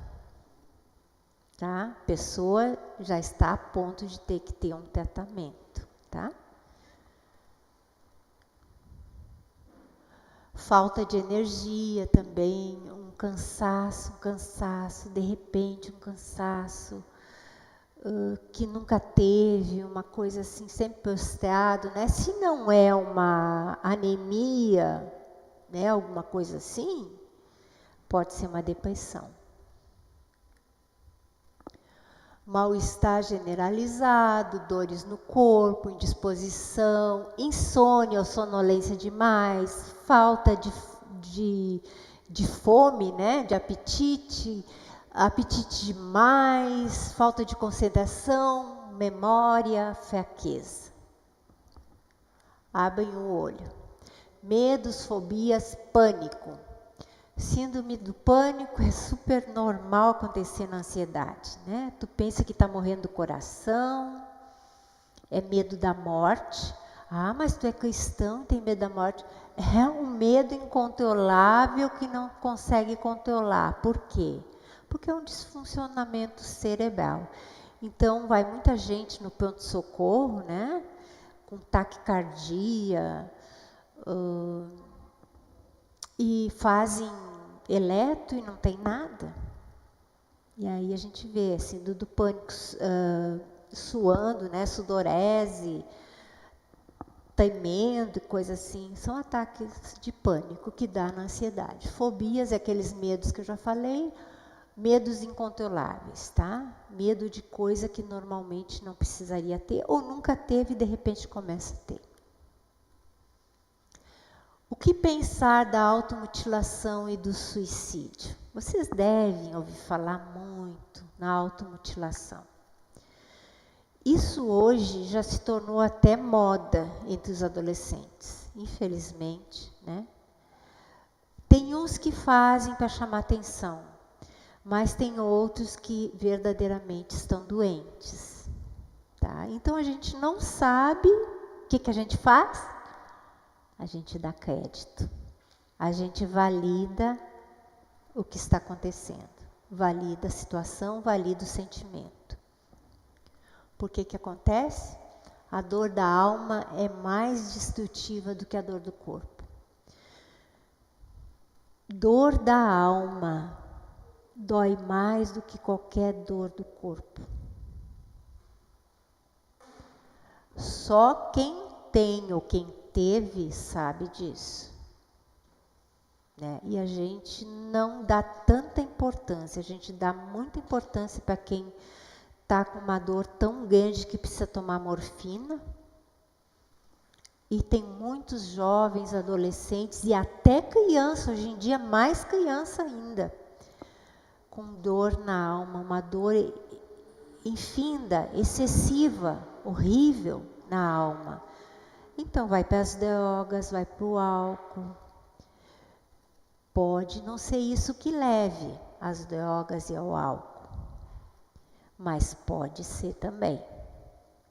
tá? A pessoa já está a ponto de ter que ter um tratamento, tá? Falta de energia também, um cansaço, de repente um cansaço que nunca teve, uma coisa assim, sempre postrado, né? Se não é uma anemia, né, alguma coisa assim, pode ser uma depressão. Mal-estar generalizado, dores no corpo, indisposição, insônia ou sonolência demais, falta de fome, né, de apetite demais, falta de concentração, memória, fraqueza. Abrem o olho. Medos, fobias, pânico. Síndrome do pânico é super normal acontecer na ansiedade, né? Tu pensa que está morrendo do coração, é medo da morte. Ah, mas tu é cristão, tem medo da morte. É um medo incontrolável que não consegue controlar. Por quê? Porque é um disfuncionamento cerebral. Então, vai muita gente no pronto-socorro, né? Com taquicardia, e fazem eletro e não tem nada. E aí a gente vê, assim, do pânico suando, né, sudorese, tremendo, coisa assim. São ataques de pânico que dá na ansiedade. Fobias é aqueles medos que eu já falei, medos incontroláveis, tá? Medo de coisa que normalmente não precisaria ter ou nunca teve e de repente começa a ter. O que pensar da automutilação e do suicídio? Vocês devem ouvir falar muito na automutilação. Isso hoje já se tornou até moda entre os adolescentes, infelizmente, né? Tem uns que fazem para chamar atenção, mas tem outros que verdadeiramente estão doentes, tá? Então a gente não sabe o que a gente faz. A gente dá crédito, a gente valida o que está acontecendo, valida a situação, valida o sentimento. Por que acontece? A dor da alma é mais destrutiva do que a dor do corpo. Dor da alma dói mais do que qualquer dor do corpo. Só quem tem ou quem teve sabe disso, né? E a gente não dá tanta importância, a gente dá muita importância para quem está com uma dor tão grande que precisa tomar morfina. E tem muitos jovens, adolescentes e até criança, hoje em dia mais criança ainda, com dor na alma, uma dor infinda, excessiva, horrível na alma. Então, vai para as drogas, vai para o álcool. Pode não ser isso que leve às drogas e ao álcool, mas pode ser também.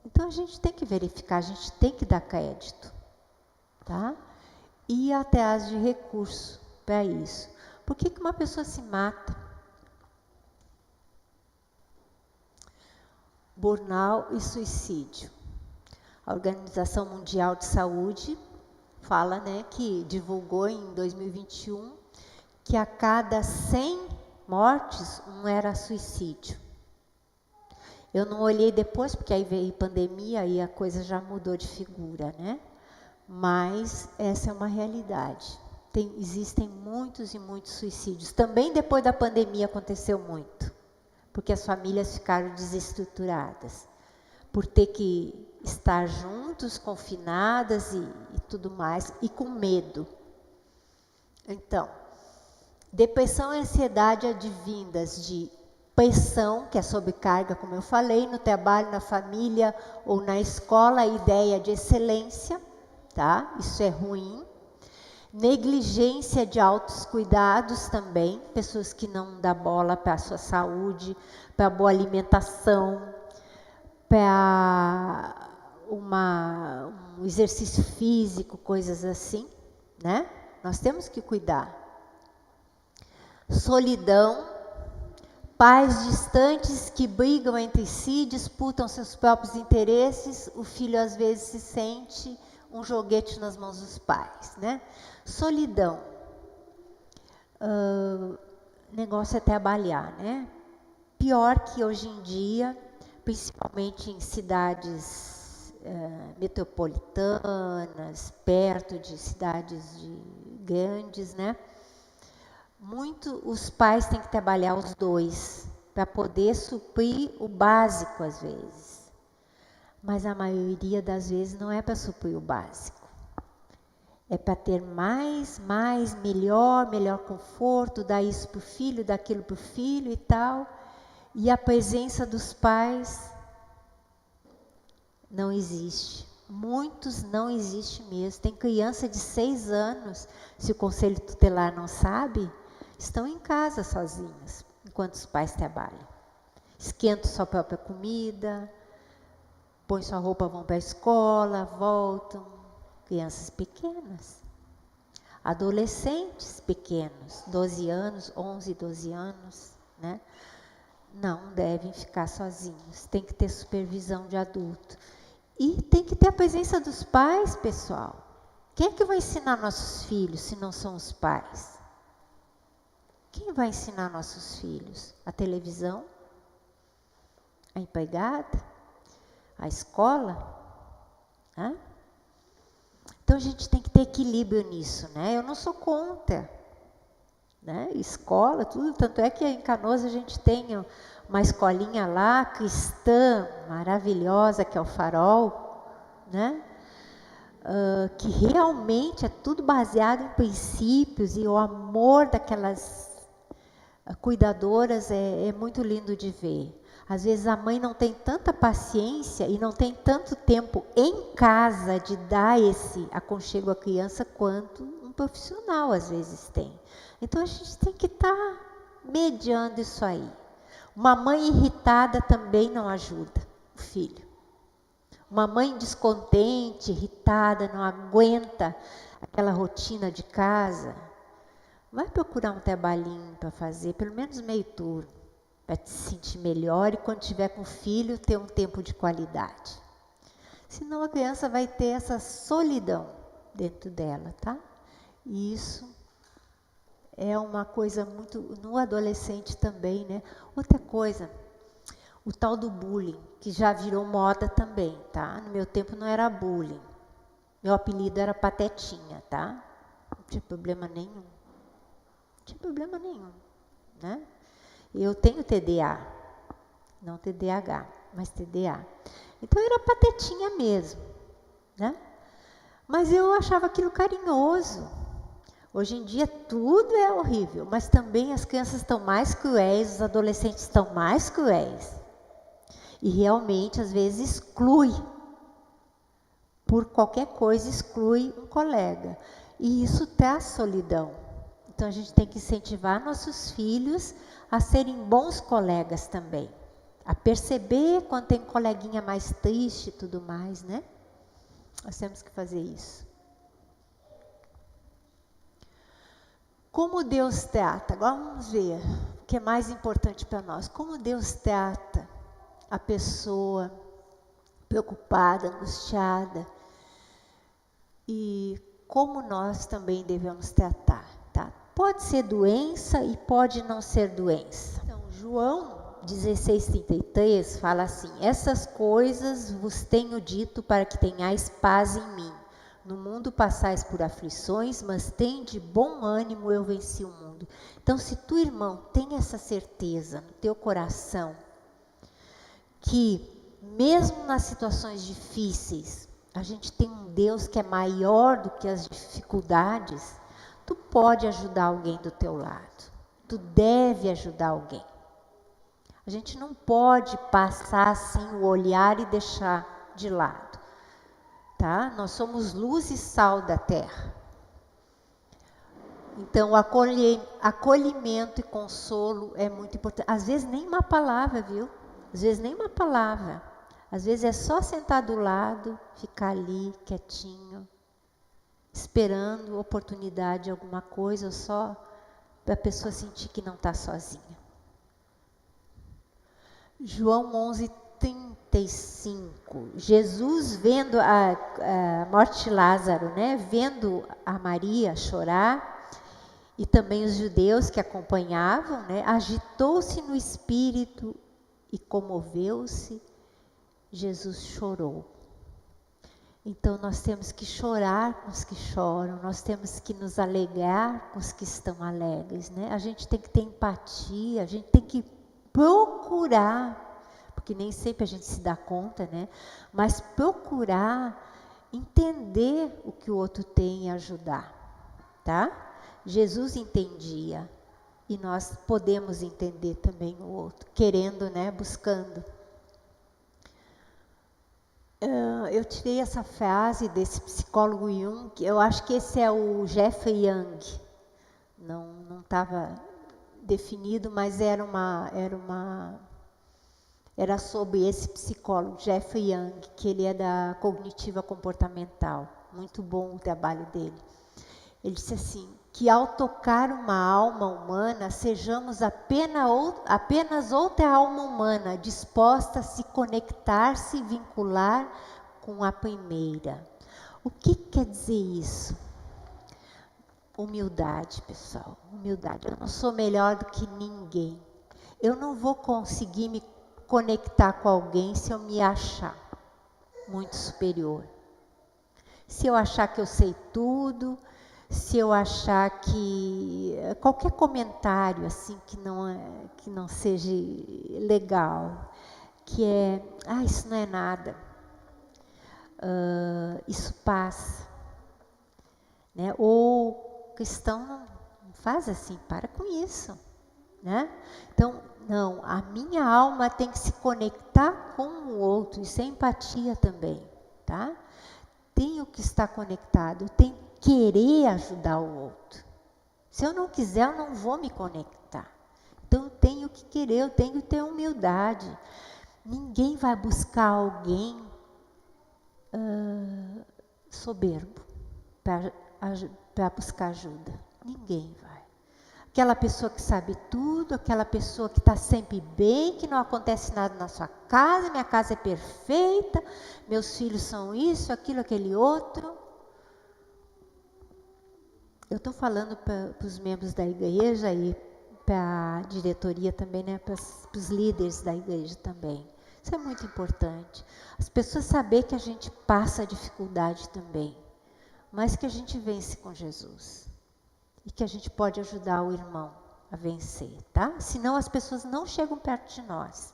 Então, a gente tem que verificar, a gente tem que dar crédito, tá? E ir atrás de recurso para isso. Por que uma pessoa se mata? Burnout e suicídio. A Organização Mundial de Saúde fala, né, que divulgou em 2021 que a cada 100 mortes, um era suicídio. Eu não olhei depois, porque aí veio pandemia e a coisa já mudou de figura, né? Mas essa é uma realidade. Existem muitos e muitos suicídios. Também depois da pandemia aconteceu muito, porque as famílias ficaram desestruturadas, por ter que estar juntos, confinadas e tudo mais, e com medo. Então, depressão e ansiedade advindas de pressão, que é sobrecarga, como eu falei, no trabalho, na família ou na escola, a ideia de excelência, tá? Isso é ruim. Negligência de altos cuidados também, pessoas que não dão bola para a sua saúde, para a boa alimentação, para um exercício físico, coisas assim, né? Nós temos que cuidar. Solidão, Pais distantes que brigam entre si, disputam seus próprios interesses, o filho às vezes se sente um joguete nas mãos dos pais, né? Solidão. Negócio é trabalhar, né? Pior que hoje em dia, principalmente em cidades metropolitanas, perto de cidades grandes, né? Os pais têm que trabalhar os dois para poder suprir o básico às vezes. Mas a maioria das vezes não é para suprir o básico. É para ter mais, melhor conforto, dar isso para o filho, dar aquilo para o filho e tal. E a presença dos pais não existe. Muitos não existe mesmo. Tem criança de 6 anos, se o conselho tutelar não sabe, estão em casa sozinhas, enquanto os pais trabalham. Esquentam sua própria comida, põem sua roupa, vão para a escola, voltam. Crianças pequenas. Adolescentes pequenos, 12 anos, 11, 12 anos, né? Não devem ficar sozinhos. Tem que ter supervisão de adulto. E tem que ter a presença dos pais, pessoal. Quem é que vai ensinar nossos filhos, se não são os pais? Quem vai ensinar nossos filhos? A televisão? A empregada? A escola? Hã? Então a gente tem que ter equilíbrio nisso, né? Eu não sou contra, né? Escola, tudo. Tanto é que em Canoas a gente tem uma escolinha lá, cristã, maravilhosa, que é o Farol, né? Que realmente é tudo baseado em princípios, e o amor daquelas cuidadoras é muito lindo de ver. Às vezes a mãe não tem tanta paciência e não tem tanto tempo em casa de dar esse aconchego à criança quanto um profissional às vezes tem. Então a gente tem que estar mediando isso aí. Uma mãe irritada também não ajuda o filho. Uma mãe descontente, irritada, não aguenta aquela rotina de casa, vai procurar um trabalhinho para fazer, pelo menos meio turno, para te sentir melhor e quando tiver com o filho, ter um tempo de qualidade. Senão a criança vai ter essa solidão dentro dela, tá? E isso é uma coisa muito, no adolescente também, né? Outra coisa, o tal do bullying, que já virou moda também, tá? No meu tempo não era bullying. Meu apelido era Patetinha, tá? Não tinha problema nenhum. Não tinha problema nenhum, né? Eu tenho TDA, não TDAH, mas TDA. Então era Patetinha mesmo, né? Mas eu achava aquilo carinhoso. Hoje em dia tudo é horrível, mas também as crianças estão mais cruéis, os adolescentes estão mais cruéis. E realmente, às vezes, exclui. Por qualquer coisa, exclui um colega. E isso traz solidão. Então, a gente tem que incentivar nossos filhos a serem bons colegas também. A perceber quando tem coleguinha mais triste e tudo mais, né? Nós temos que fazer isso. Como Deus trata? Agora vamos ver o que é mais importante para nós. Como Deus trata a pessoa preocupada, angustiada, e como nós também devemos tratar, tá? Pode ser doença e pode não ser doença. Então, João 16:33 fala assim: essas coisas vos tenho dito para que tenhais paz em mim. No mundo passais por aflições, mas tende bom ânimo, eu venci o mundo. Então, se tu, irmão, tem essa certeza no teu coração, que mesmo nas situações difíceis, a gente tem um Deus que é maior do que as dificuldades, tu pode ajudar alguém do teu lado. Tu deve ajudar alguém. A gente não pode passar assim o olhar e deixar de lado. Tá? Nós somos luz e sal da terra. Então, acolhimento e consolo é muito importante. Às vezes nem uma palavra, viu? Às vezes nem uma palavra. Às vezes é só sentar do lado, ficar ali quietinho, esperando oportunidade de alguma coisa, ou só para a pessoa sentir que não está sozinha. João 11:35. Jesus vendo a morte de Lázaro, né? Vendo a Maria chorar, e também os judeus que acompanhavam, né? Agitou-se no espírito e comoveu-se. Jesus chorou. Então nós temos que chorar com os que choram, nós temos que nos alegrar com os que estão alegres, né? A gente tem que ter empatia, a gente tem que procurar, porque nem sempre a gente se dá conta, né? Mas procurar entender o que o outro tem e ajudar, tá? Jesus entendia e nós podemos entender também o outro, querendo, né? Buscando. Eu tirei essa frase desse psicólogo Jung, eu acho que esse é o Jeffrey Young, não estava definido, mas era sobre esse psicólogo, Jeffrey Young, que ele é da cognitiva comportamental, muito bom o trabalho dele. Ele disse assim, que ao tocar uma alma humana, sejamos apenas outra alma humana, disposta a se conectar, se vincular com a primeira. O que quer dizer isso? Humildade, pessoal, humildade. Eu não sou melhor do que ninguém. Eu não vou conseguir me conectar com alguém se eu me achar muito superior. Se eu achar que eu sei tudo, se eu achar que qualquer comentário assim que não seja legal, que isso não é nada, isso passa, né? Ou questão não faz assim, para com isso, né? Então, não, a minha alma tem que se conectar com o outro, isso é empatia também, tá? Tenho que estar conectado, tenho que querer ajudar o outro. Se eu não quiser, eu não vou me conectar. Então, eu tenho que querer, eu tenho que ter humildade. Ninguém vai buscar alguém soberbo para buscar ajuda. Ninguém vai. Aquela pessoa que sabe tudo, aquela pessoa que está sempre bem, que não acontece nada na sua casa, minha casa é perfeita, meus filhos são isso, aquilo, aquele outro. Eu estou falando para os membros da igreja e para a diretoria também, né, para os líderes da igreja também. Isso é muito importante. As pessoas saberem que a gente passa dificuldade também, mas que a gente vence com Jesus. E que a gente pode ajudar o irmão a vencer, tá? Senão as pessoas não chegam perto de nós.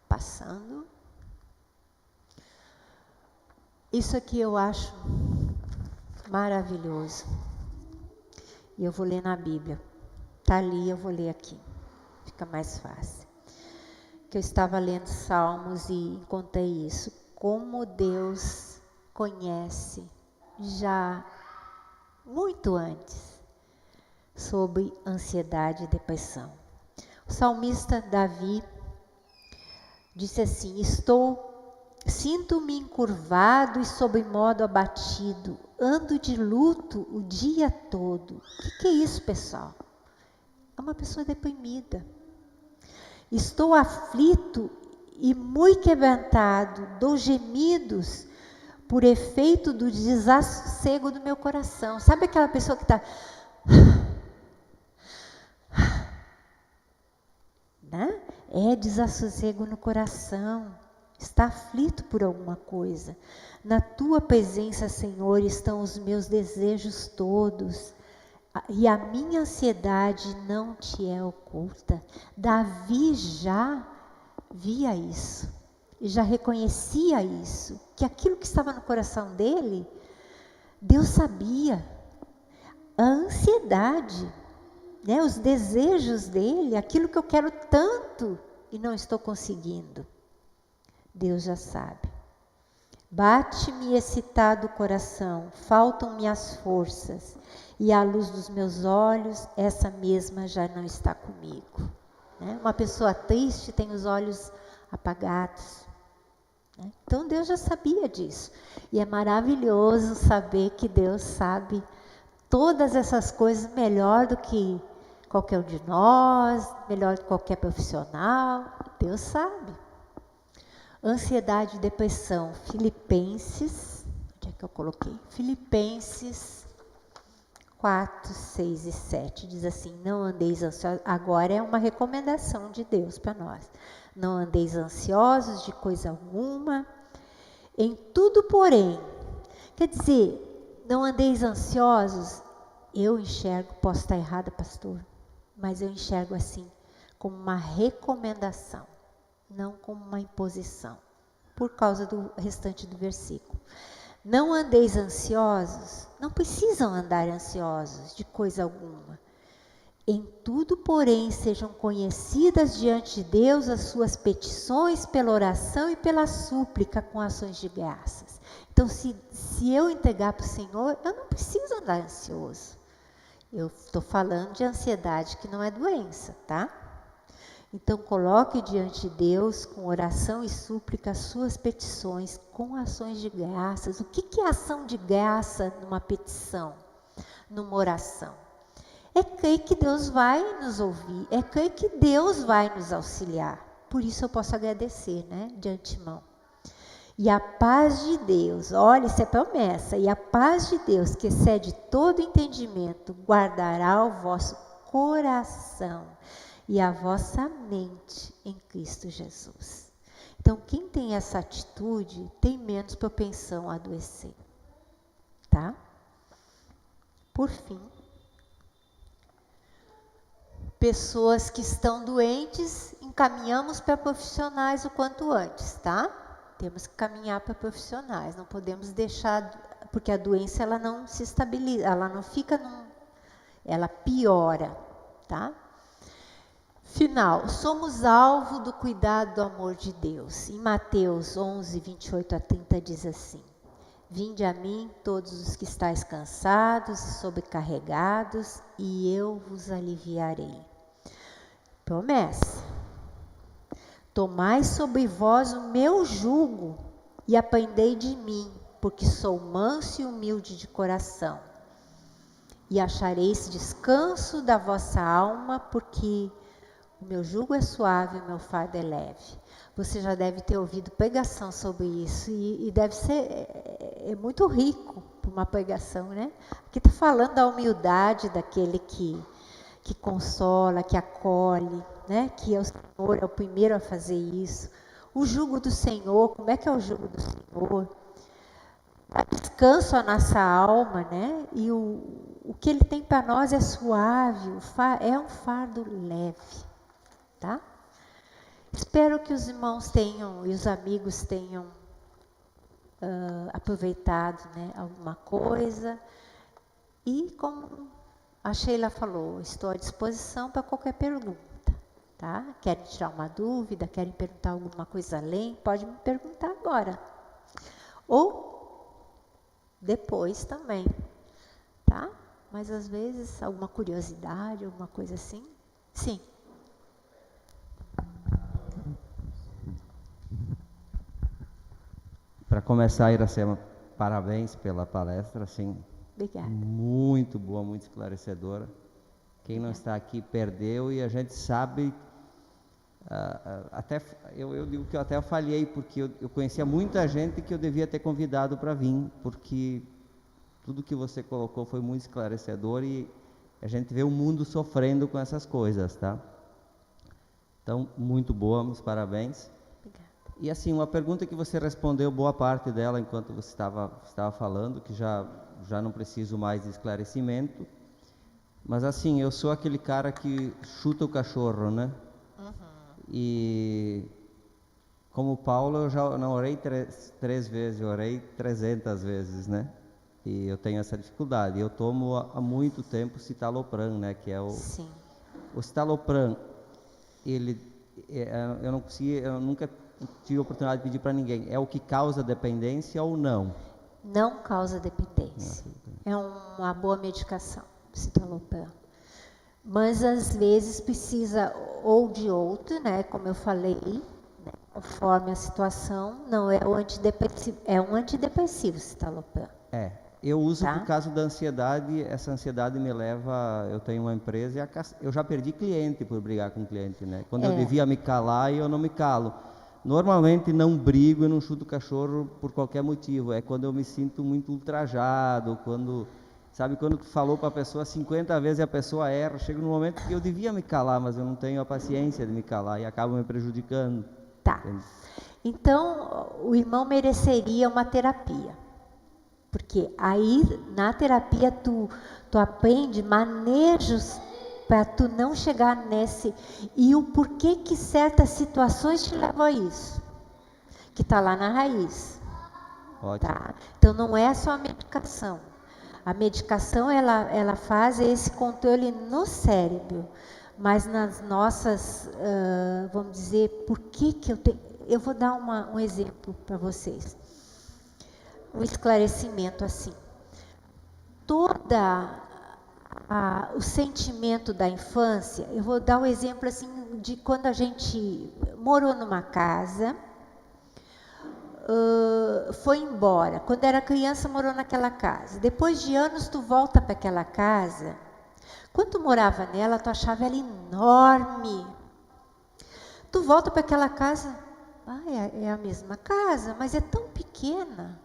Passando. Isso aqui eu acho maravilhoso. E eu vou ler na Bíblia. Está ali, eu vou ler aqui. Fica mais fácil. Que eu estava lendo Salmos e encontrei isso. Como Deus conhece já muito antes sobre ansiedade e depressão. O salmista Davi disse assim: sinto-me encurvado e sob modo abatido, ando de luto o dia todo. O que é isso, pessoal? É uma pessoa deprimida. Estou aflito e muito quebrantado, dou gemidos por efeito do desassossego do meu coração. Sabe aquela pessoa que está... né? É desassossego no coração. Está aflito por alguma coisa. Na tua presença, Senhor, estão os meus desejos todos. E a minha ansiedade não te é oculta. Davi já via isso. E já reconhecia isso. Que aquilo que estava no coração dele, Deus sabia. A ansiedade, né, os desejos dele, aquilo que eu quero tanto e não estou conseguindo. Deus já sabe. Bate-me excitado o coração, faltam-me as forças, e à luz dos meus olhos, essa mesma já não está comigo. Né? Uma pessoa triste tem os olhos apagados. Né? Então Deus já sabia disso. E é maravilhoso saber que Deus sabe todas essas coisas melhor do que qualquer um de nós, melhor que qualquer profissional. Deus sabe. Ansiedade e depressão, Filipenses, onde é que eu coloquei? Filipenses 4, 6 e 7, diz assim, não andeis ansiosos, agora é uma recomendação de Deus para nós, não andeis ansiosos de coisa alguma, em tudo porém, quer dizer, não andeis ansiosos, eu enxergo, posso estar errada, pastor, mas eu enxergo assim, como uma recomendação, não como uma imposição, por causa do restante do versículo. Não andeis ansiosos, não precisam andar ansiosos de coisa alguma. Em tudo, porém, sejam conhecidas diante de Deus as suas petições pela oração e pela súplica com ações de graças. Então, se eu entregar para o Senhor, eu não preciso andar ansioso. Eu estou falando de ansiedade que não é doença, tá? Então, coloque diante de Deus, com oração e súplica, as suas petições, com ações de graças. O que é ação de graça numa petição, numa oração? É crer que Deus vai nos ouvir, é crer que Deus vai nos auxiliar. Por isso eu posso agradecer, né, de antemão. E a paz de Deus, olha, isso é promessa, e a paz de Deus, que excede todo entendimento, guardará o vosso coração e a vossa mente em Cristo Jesus. Então, quem tem essa atitude, tem menos propensão a adoecer. Tá? Por fim, pessoas que estão doentes, encaminhamos para profissionais o quanto antes, tá? Temos que caminhar para profissionais, não podemos deixar, porque a doença ela não se estabiliza, ela não fica ela piora, tá? Final, somos alvo do cuidado do amor de Deus. Em Mateus 11, 28 a 30 diz assim, vinde a mim todos os que estáis cansados e sobrecarregados, e eu vos aliviarei. Promessa. Tomai sobre vós o meu jugo e aprendei de mim, porque sou manso e humilde de coração. E achareis descanso da vossa alma, porque o meu jugo é suave e o meu fardo é leve. Você já deve ter ouvido pregação sobre isso e deve ser muito rico para uma pregação, né? Aqui está falando da humildade daquele que consola, que acolhe, né? Que é o Senhor, é o primeiro a fazer isso. O jugo do Senhor, como é que é o jugo do Senhor? Dá descanso à nossa alma, né? E o que Ele tem para nós é suave, é um fardo leve, tá? Espero que os irmãos tenham e os amigos tenham aproveitado, né, alguma coisa. E como a Sheila falou, estou à disposição para qualquer pergunta, tá? Querem tirar uma dúvida, querem perguntar alguma coisa além, pode me perguntar agora. Ou depois também, tá? Mas às vezes alguma curiosidade, alguma coisa assim. Sim. Para começar, Iracema, parabéns pela palestra, assim, Obrigada. muito boa, muito esclarecedora. Quem não está aqui perdeu e a gente sabe, até eu digo que eu até falhei, porque eu conhecia muita gente que eu devia ter convidado para vir, porque tudo que você colocou foi muito esclarecedor e a gente vê o mundo sofrendo com essas coisas, tá? Então, muito boa, meus parabéns. E assim, uma pergunta que você respondeu boa parte dela enquanto você estava falando, que já não preciso mais de esclarecimento, mas assim, eu sou aquele cara que chuta o cachorro, né? Uhum. E como Paulo, eu já não orei três vezes, eu orei 300 vezes, né? E eu tenho essa dificuldade. Eu tomo há muito tempo citalopram, né? Que é o... Sim. O citalopram, eu nunca tive a oportunidade de pedir para ninguém. É o que causa dependência ou não? Não causa dependência. É uma boa medicação, citalopram. Mas às vezes precisa ou de outro, né? Como eu falei, né, conforme a situação, não é o antidepressivo, é um antidepressivo, citalopram. É. Eu uso Tá? por causa da ansiedade, essa ansiedade me leva, eu tenho uma empresa e eu já perdi cliente por brigar com cliente, né? Quando eu devia me calar, eu não me calo. Normalmente não brigo e não chuto o cachorro por qualquer motivo, é quando eu me sinto muito ultrajado, quando, sabe, quando tu falou para a pessoa 50 vezes e a pessoa erra, chega no momento que eu devia me calar, mas eu não tenho a paciência de me calar e acabo me prejudicando. Tá. Entende? Então, o irmão mereceria uma terapia. Porque aí, na terapia, tu aprende manejos para tu não chegar nesse... E o porquê que certas situações te levam a isso. Que está lá na raiz. Ótimo. Tá? Então, não é só a medicação. A medicação, ela faz esse controle no cérebro. Mas nas nossas, vamos dizer, por que eu tenho... Eu vou dar um exemplo para vocês. Um esclarecimento assim. O sentimento da infância, eu vou dar um exemplo assim de quando a gente morou numa casa, foi embora. Quando era criança, morou naquela casa. Depois de anos, tu volta para aquela casa. Quando tu morava nela, tu achava ela enorme. Tu volta para aquela casa, é a mesma casa, mas é tão pequena.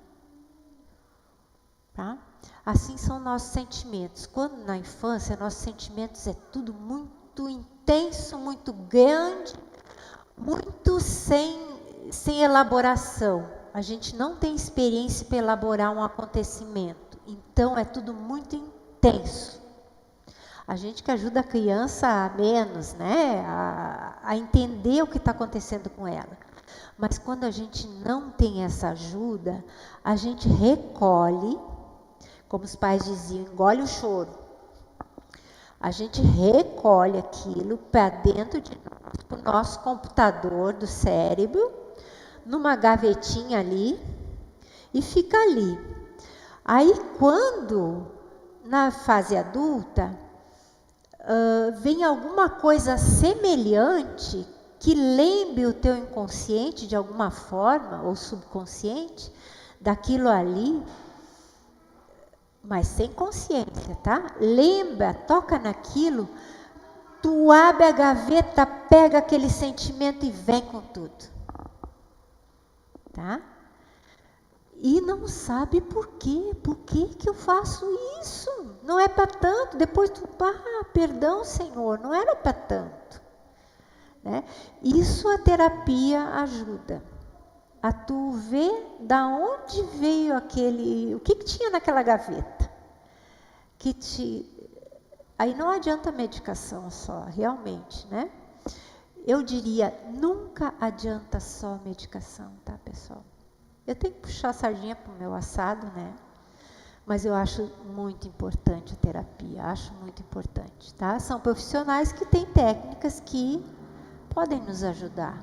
Tá? Assim são nossos sentimentos. Quando na infância, nossos sentimentos é tudo muito intenso, muito grande, muito sem elaboração. A gente não tem experiência para elaborar um acontecimento. Então, é tudo muito intenso. A gente que ajuda a criança a menos, né? A entender o que está acontecendo com ela. Mas quando a gente não tem essa ajuda, a gente recolhe, como os pais diziam, engole o choro. A gente recolhe aquilo para dentro do nosso computador, do cérebro, numa gavetinha ali, e fica ali. Aí, quando, na fase adulta, vem alguma coisa semelhante que lembre o teu inconsciente de alguma forma, ou subconsciente, daquilo ali, mas sem consciência, tá? Lembra, toca naquilo, tu abre a gaveta, pega aquele sentimento e vem com tudo. Tá? E não sabe por quê. Por que eu faço isso? Não é para tanto. Depois tu, perdão, Senhor, não era para tanto. Né? Isso a terapia ajuda. A tu ver da onde veio aquele... O que tinha naquela gaveta? Aí não adianta medicação só, realmente, né? Eu diria, nunca adianta só medicação, tá, pessoal? Eu tenho que puxar a sardinha para o meu assado, né? Mas eu acho muito importante a terapia, acho muito importante, tá? São profissionais que têm técnicas que podem nos ajudar,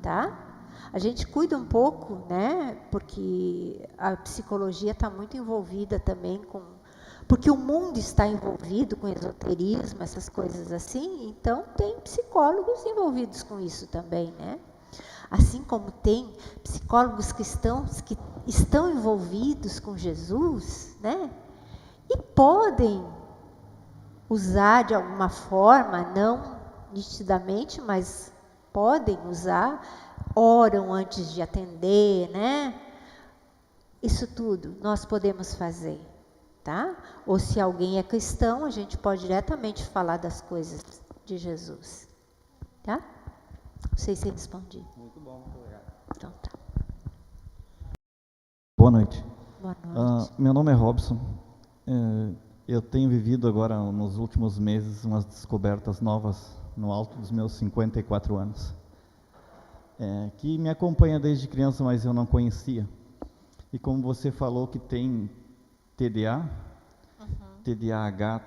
tá? A gente cuida um pouco, né? Porque a psicologia está muito envolvida também com... Porque o mundo está envolvido com esoterismo, essas coisas assim, então tem psicólogos envolvidos com isso também, né? Assim como tem psicólogos cristãos que estão envolvidos com Jesus, né? E podem usar de alguma forma, não nitidamente, mas podem usar, oram antes de atender, né? Isso tudo nós podemos fazer, tá? Ou se alguém é cristão, a gente pode diretamente falar das coisas de Jesus, tá? Não sei se respondi. Muito bom, muito obrigado. Então tá. Boa noite. Boa noite. Meu nome é Robson. Eu tenho vivido agora, nos últimos meses, umas descobertas novas no alto dos meus 54 anos. Que me acompanha desde criança, mas eu não conhecia. E como você falou que tem TDA, TDAH,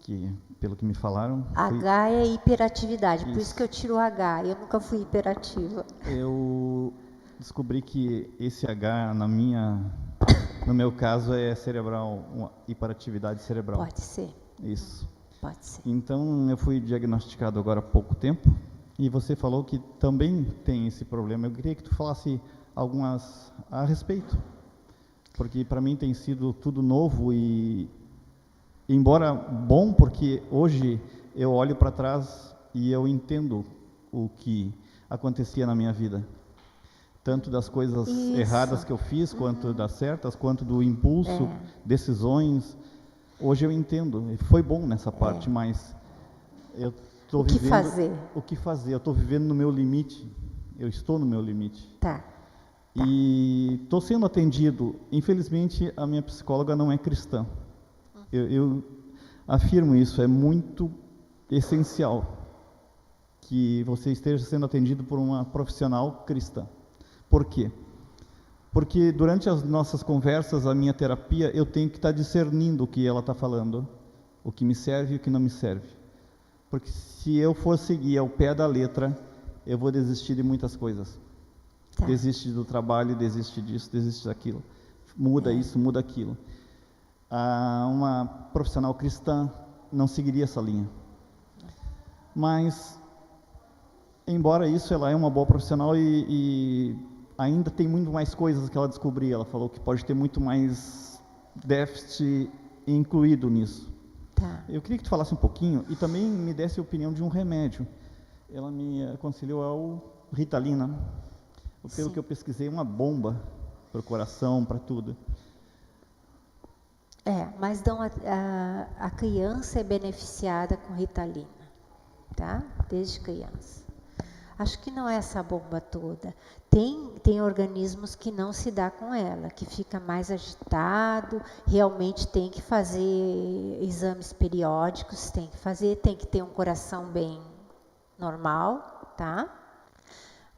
que pelo que me falaram... H é hiperatividade, por isso que eu tiro o H, eu nunca fui hiperativa. Eu descobri que esse H, no meu caso, é cerebral, uma hiperatividade cerebral. Pode ser. Isso. Pode ser. Então, eu fui diagnosticado agora há pouco tempo, e você falou que também tem esse problema. Eu queria que tu falasse algumas a respeito, porque para mim tem sido tudo novo e, embora bom, porque hoje eu olho para trás e eu entendo o que acontecia na minha vida. Tanto das coisas erradas que eu fiz, quanto das certas, quanto do impulso, decisões. Hoje eu entendo, e foi bom nessa parte, mas eu estou vivendo... O que fazer? Eu estou vivendo no meu limite, eu estou no meu limite. Tá. E estou sendo atendido, infelizmente a minha psicóloga não é cristã. Eu afirmo isso, é muito essencial que você esteja sendo atendido por uma profissional cristã. Por quê? Porque durante as nossas conversas, a minha terapia, eu tenho que estar discernindo o que ela está falando, o que me serve e o que não me serve. Porque se eu for seguir ao pé da letra, eu vou desistir de muitas coisas. Tá. Desiste do trabalho, desiste disso, desiste daquilo. Muda isso, muda aquilo. Uma profissional cristã não seguiria essa linha. Mas, embora isso, ela é uma boa profissional e ainda tem muito mais coisas que ela descobriu. Ela falou que pode ter muito mais déficit incluído nisso. Tá. Eu queria que tu falasse um pouquinho e também me desse a opinião de um remédio. Ela me aconselhou ao Ritalina. Pelo que eu pesquisei, uma bomba para o coração, para tudo. Mas a criança é beneficiada com Ritalina, tá? Desde criança. Acho que não é essa bomba toda. Tem organismos que não se dá com ela, que fica mais agitado, realmente tem que fazer exames periódicos, tem que ter um coração bem normal, tá?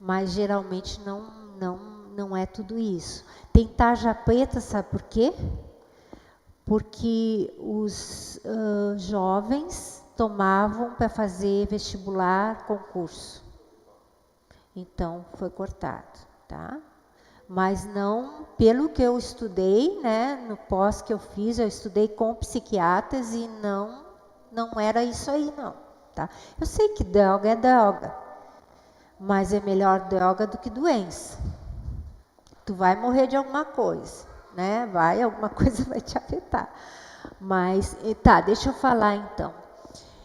Mas geralmente não é tudo isso. Tem tarja preta, sabe por quê? Porque os jovens tomavam para fazer vestibular, concurso. Então, foi cortado, tá? Mas não, pelo que eu estudei, né, no pós que eu fiz, eu estudei com psiquiatras e não era isso aí, não, tá? Eu sei que droga é droga, mas é melhor droga do que doença. Tu vai morrer de alguma coisa, né? Alguma coisa vai te afetar. Mas, tá, deixa eu falar então.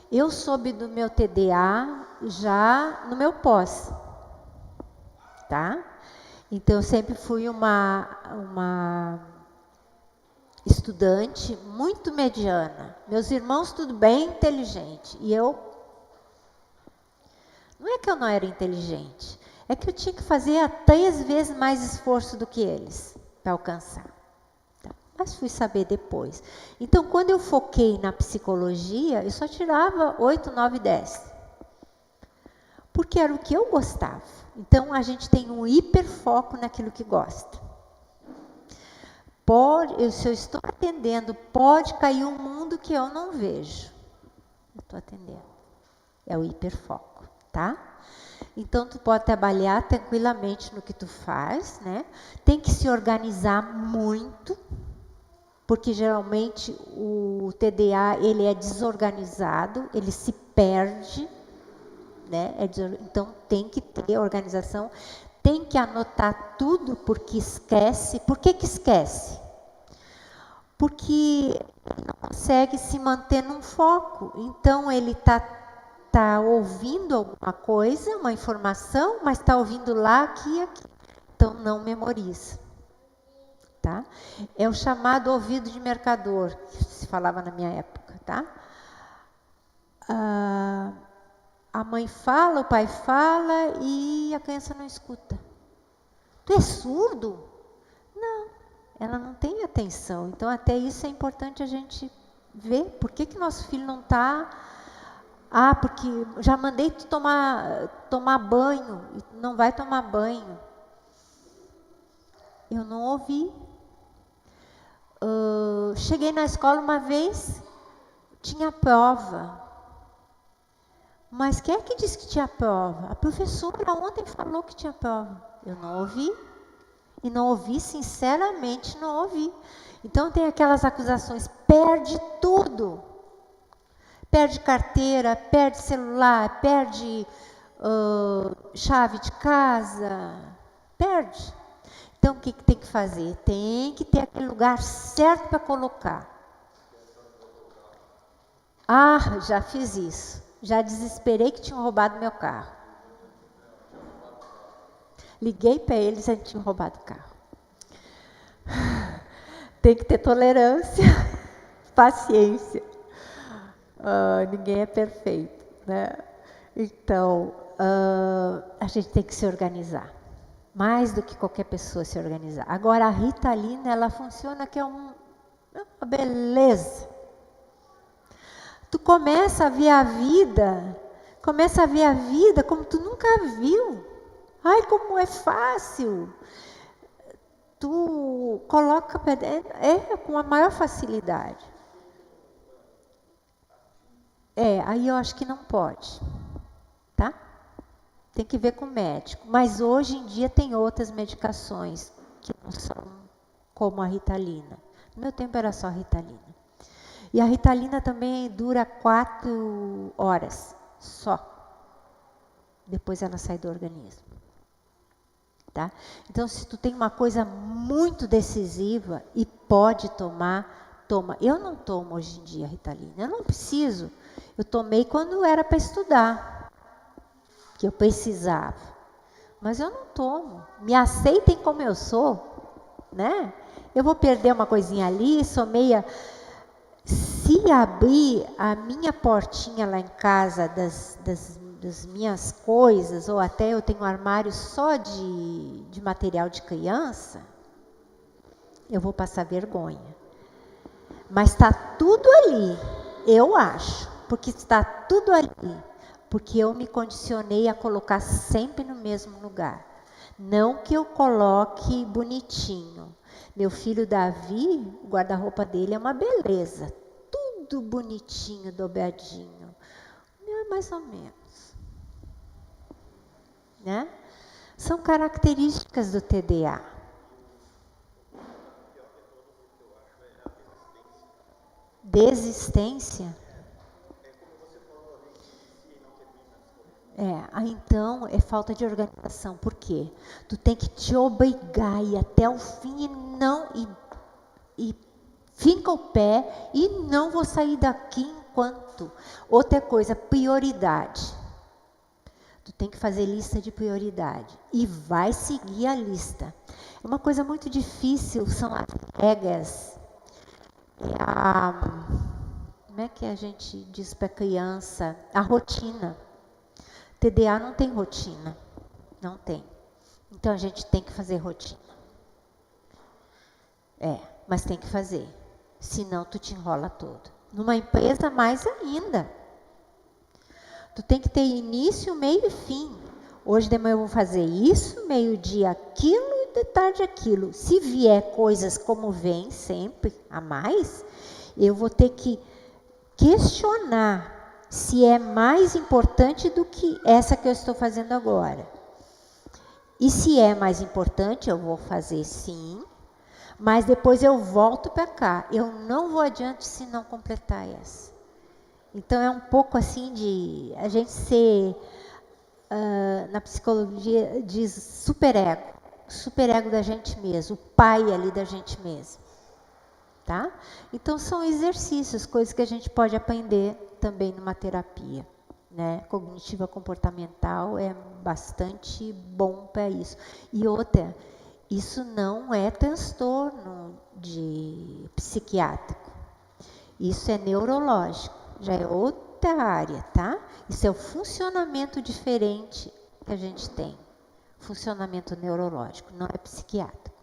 Eu soube do meu TDA já no meu pós, tá? Então, eu sempre fui uma estudante muito mediana. Meus irmãos, tudo bem inteligente. E eu... Não é que eu não era inteligente, é que eu tinha que fazer 3 vezes mais esforço do que eles para alcançar. Tá? Mas fui saber depois. Então, quando eu foquei na psicologia, eu só tirava 8, 9, 10. Porque era o que eu gostava. Então, a gente tem um hiperfoco naquilo que gosta. Se eu estou atendendo, pode cair um mundo que eu não vejo. Eu estou atendendo. É o hiperfoco, tá? Então, tu pode trabalhar tranquilamente no que tu faz, né? Tem que se organizar muito, porque geralmente o TDA, ele é desorganizado, ele se perde, né? Então, tem que ter organização, tem que anotar tudo, porque esquece. Por que esquece? Porque não consegue se manter num foco. Então, ele está ouvindo alguma coisa, uma informação, mas está ouvindo lá, aqui e aqui. Então, não memoriza. Tá? É o chamado ouvido de mercador, que se falava na minha época. Tá? A mãe fala, o pai fala e a criança não escuta. Tu é surdo? Não, ela não tem atenção. Então, até isso é importante a gente ver. Por que nosso filho não está... porque já mandei tu tomar banho, e não vai tomar banho. Eu não ouvi. Cheguei na escola uma vez, tinha prova. Mas quem é que disse que tinha prova? A professora ontem falou que tinha prova. Eu não ouvi. E não ouvi, sinceramente, não ouvi. Então, tem aquelas acusações, perde tudo. Perde carteira, perde celular, perde chave de casa, perde. Então, o que tem que fazer? Tem que ter aquele lugar certo para colocar. Ah, já fiz isso. Já desesperei que tinham roubado meu carro. Liguei para eles e tinham roubado o carro. Tem que ter tolerância, paciência. Ninguém é perfeito, né? Então, a gente tem que se organizar. Mais do que qualquer pessoa se organizar. Agora, a Ritalina, ela funciona que é uma beleza. Tu começa a ver a vida como tu nunca viu. Ai, como é fácil. Tu coloca com a maior facilidade. Aí eu acho que não pode, tá? Tem que ver com o médico. Mas hoje em dia tem outras medicações que não são como a Ritalina. No meu tempo era só a Ritalina. E a Ritalina também dura 4 horas só. Depois ela sai do organismo. Tá? Então, se tu tem uma coisa muito decisiva e pode tomar, toma. Eu não tomo hoje em dia Ritalina. Eu não preciso. Eu tomei quando era para estudar. Que eu precisava. Mas eu não tomo. Me aceitem como eu sou. Né? Eu vou perder uma coisinha ali, sou meia... Se abrir a minha portinha lá em casa das minhas coisas, ou até eu tenho um armário só de material de criança, eu vou passar vergonha. Mas está tudo ali, eu acho, porque está tudo ali, porque eu me condicionei a colocar sempre no mesmo lugar. Não que eu coloque bonitinho. Meu filho Davi, o guarda-roupa dele é uma beleza. Tudo bonitinho, dobradinho. O meu é mais ou menos. Né? São características do TDA. Desistência? Então é falta de organização. Por quê? Tu tem que te obrigar a ir até o fim e finca o pé e não vou sair daqui enquanto. Outra coisa, prioridade. Tu tem que fazer lista de prioridade e vai seguir a lista. Uma coisa muito difícil são as regras. Como é que a gente diz para a criança? A rotina. TDA não tem rotina. Não tem. Então a gente tem que fazer rotina. Mas tem que fazer. Senão tu te enrola todo. Numa empresa, mais ainda. Tu tem que ter início, meio e fim. Hoje de manhã eu vou fazer isso, meio-dia aquilo e de tarde aquilo. Se vier coisas como vem sempre, a mais, eu vou ter que questionar se é mais importante do que essa que eu estou fazendo agora. E se é mais importante, eu vou fazer sim, mas depois eu volto para cá. Eu não vou adiante se não completar essa. Então é um pouco assim de a gente ser, na psicologia diz superego da gente mesmo, o pai ali da gente mesmo. Tá? Então são exercícios, coisas que a gente pode aprender também numa terapia. Né? Cognitiva comportamental é bastante bom para isso. E outra, isso não é transtorno psiquiátrico. Isso é neurológico, já é outra área, tá? Isso é o funcionamento diferente que a gente tem. Funcionamento neurológico, não é psiquiátrico.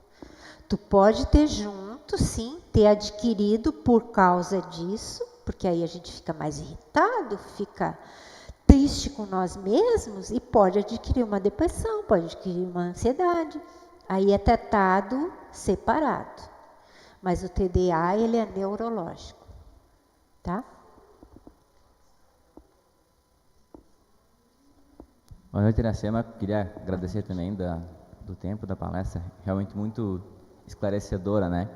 Tu pode ter junto, sim, ter adquirido por causa disso, porque aí a gente fica mais irritado, fica triste com nós mesmos e pode adquirir uma depressão, pode adquirir uma ansiedade. Aí é tratado separado. Mas o TDA, ele é neurológico. Tá? Boa noite, Iracema. Queria agradecer também do tempo da palestra, realmente muito esclarecedora, né?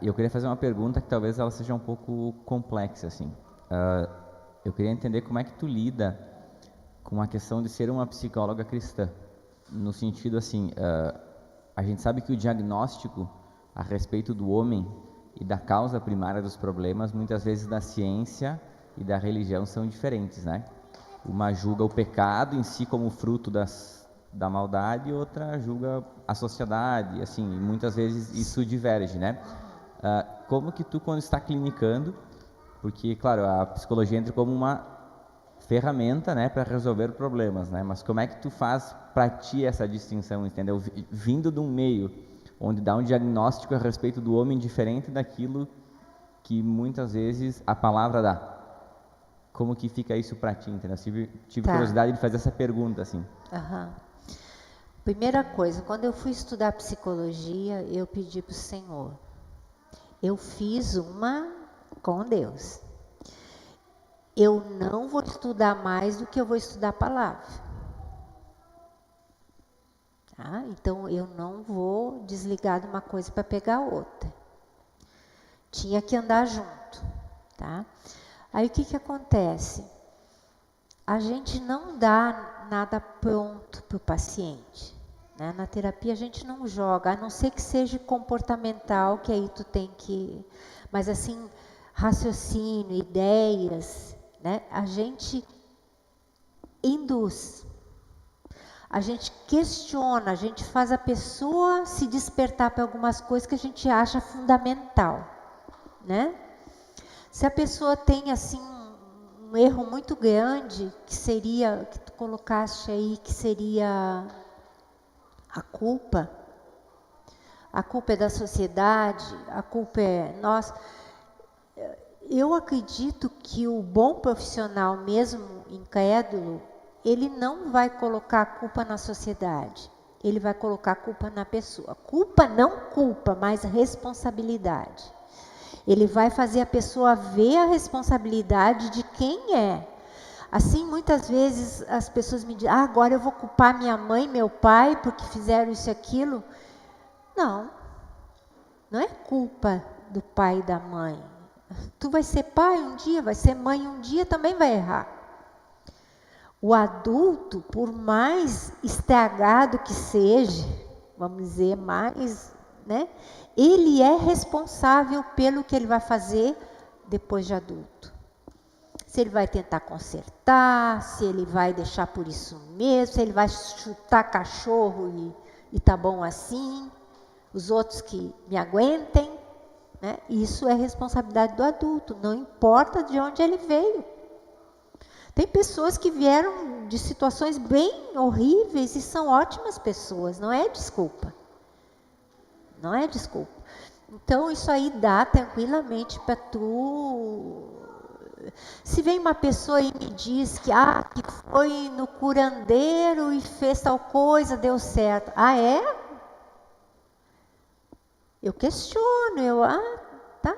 Eu queria fazer uma pergunta que talvez ela seja um pouco complexa, assim. Eu queria entender como é que tu lida com a questão de ser uma psicóloga cristã, no sentido assim, a gente sabe que o diagnóstico a respeito do homem e da causa primária dos problemas, muitas vezes da ciência e da religião são diferentes, né? Uma julga o pecado em si como fruto da maldade, e outra julga a sociedade, assim, e muitas vezes isso diverge, né? Como que tu, quando está clinicando, porque, claro, a psicologia entra como uma ferramenta, né, para resolver problemas, né? Mas como é que tu faz para ti essa distinção, entendeu? Vindo de um meio onde dá um diagnóstico a respeito do homem diferente daquilo que muitas vezes a palavra dá. Como que fica isso para ti, entendeu? Tive curiosidade de fazer essa pergunta, assim. Primeira coisa, quando eu fui estudar psicologia, eu pedi para o Senhor. Eu fiz uma com Deus. Eu não vou estudar mais do que eu vou estudar a palavra. Tá? Então, eu não vou desligar de uma coisa para pegar outra. Tinha que andar junto. Tá? Aí, o que acontece? A gente não dá nada pronto para o paciente. Né? Na terapia, a gente não joga, a não ser que seja comportamental, que aí tu tem que... Mas, assim, raciocínio, ideias... Né? A gente induz, a gente questiona, a gente faz a pessoa se despertar para algumas coisas que a gente acha fundamental, né? Se a pessoa tem assim um erro muito grande, que seria, que tu colocaste aí, que seria a culpa é da sociedade, a culpa é nossa. Eu acredito que o bom profissional, mesmo incrédulo, ele não vai colocar a culpa na sociedade, ele vai colocar a culpa na pessoa. Culpa, não culpa, mas responsabilidade. Ele vai fazer a pessoa ver a responsabilidade de quem é. Assim, muitas vezes as pessoas me dizem, agora eu vou culpar minha mãe, meu pai, porque fizeram isso e aquilo. Não, não é culpa do pai e da mãe. Tu vai ser pai um dia, vai ser mãe um dia, também vai errar. O adulto, por mais estragado que seja, vamos dizer, mais, né? Ele é responsável pelo que ele vai fazer depois de adulto. Se ele vai tentar consertar, se ele vai deixar por isso mesmo, se ele vai chutar cachorro e tá bom assim, os outros que me aguentem. Né? Isso é responsabilidade do adulto, não importa de onde ele veio. Tem pessoas que vieram de situações bem horríveis e são ótimas pessoas, não é desculpa. Não é desculpa. Então, isso aí dá tranquilamente para tu... Se vem uma pessoa e me diz que foi no curandeiro e fez tal coisa, deu certo. Ah, é? Eu questiono, tá.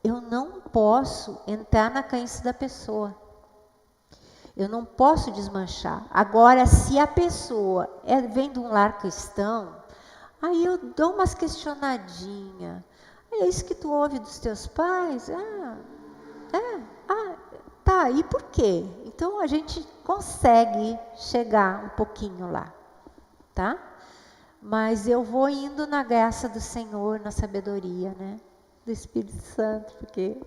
Eu não posso entrar na crença da pessoa. Eu não posso desmanchar. Agora, se a pessoa vem de um lar cristão, aí eu dou umas questionadinhas. É isso que tu ouve dos teus pais? Tá, e por quê? Então, a gente consegue chegar um pouquinho lá, tá? Mas eu vou indo na graça do Senhor, na sabedoria, né? Do Espírito Santo, porque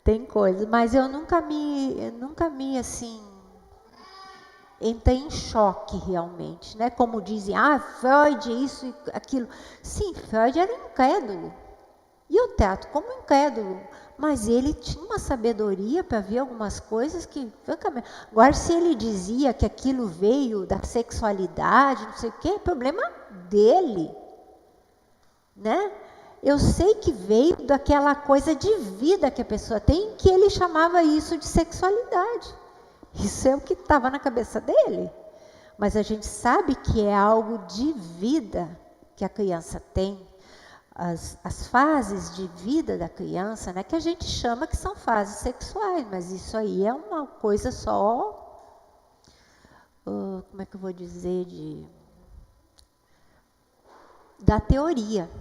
tem coisa. Mas eu nunca me assim, entrei em choque realmente, né? Como dizem, Freud, isso e aquilo. Sim, Freud era incrédulo. E eu trato como incrédulo. Mas ele tinha uma sabedoria para ver algumas coisas que... Agora, se ele dizia que aquilo veio da sexualidade, não sei o quê, é problema dele. Né? Eu sei que veio daquela coisa de vida que a pessoa tem, que ele chamava isso de sexualidade. Isso é o que estava na cabeça dele. Mas a gente sabe que é algo de vida que a criança tem. As fases de vida da criança, né, que a gente chama que são fases sexuais, mas isso aí é uma coisa só, como é que eu vou dizer, da teoria,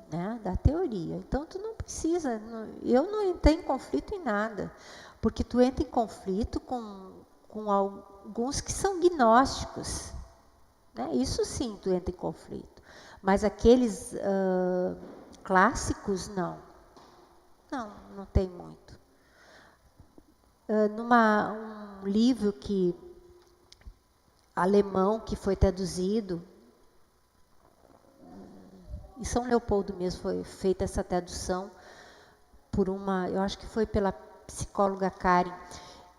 né, da teoria. Então, tu não precisa, eu não entrei em conflito em nada, porque tu entra em conflito com alguns que são gnósticos, né, isso sim tu entra em conflito. Mas aqueles clássicos, não. Não tem muito. Um livro alemão que foi traduzido, em São Leopoldo mesmo foi feita essa tradução por eu acho que foi pela psicóloga Karen.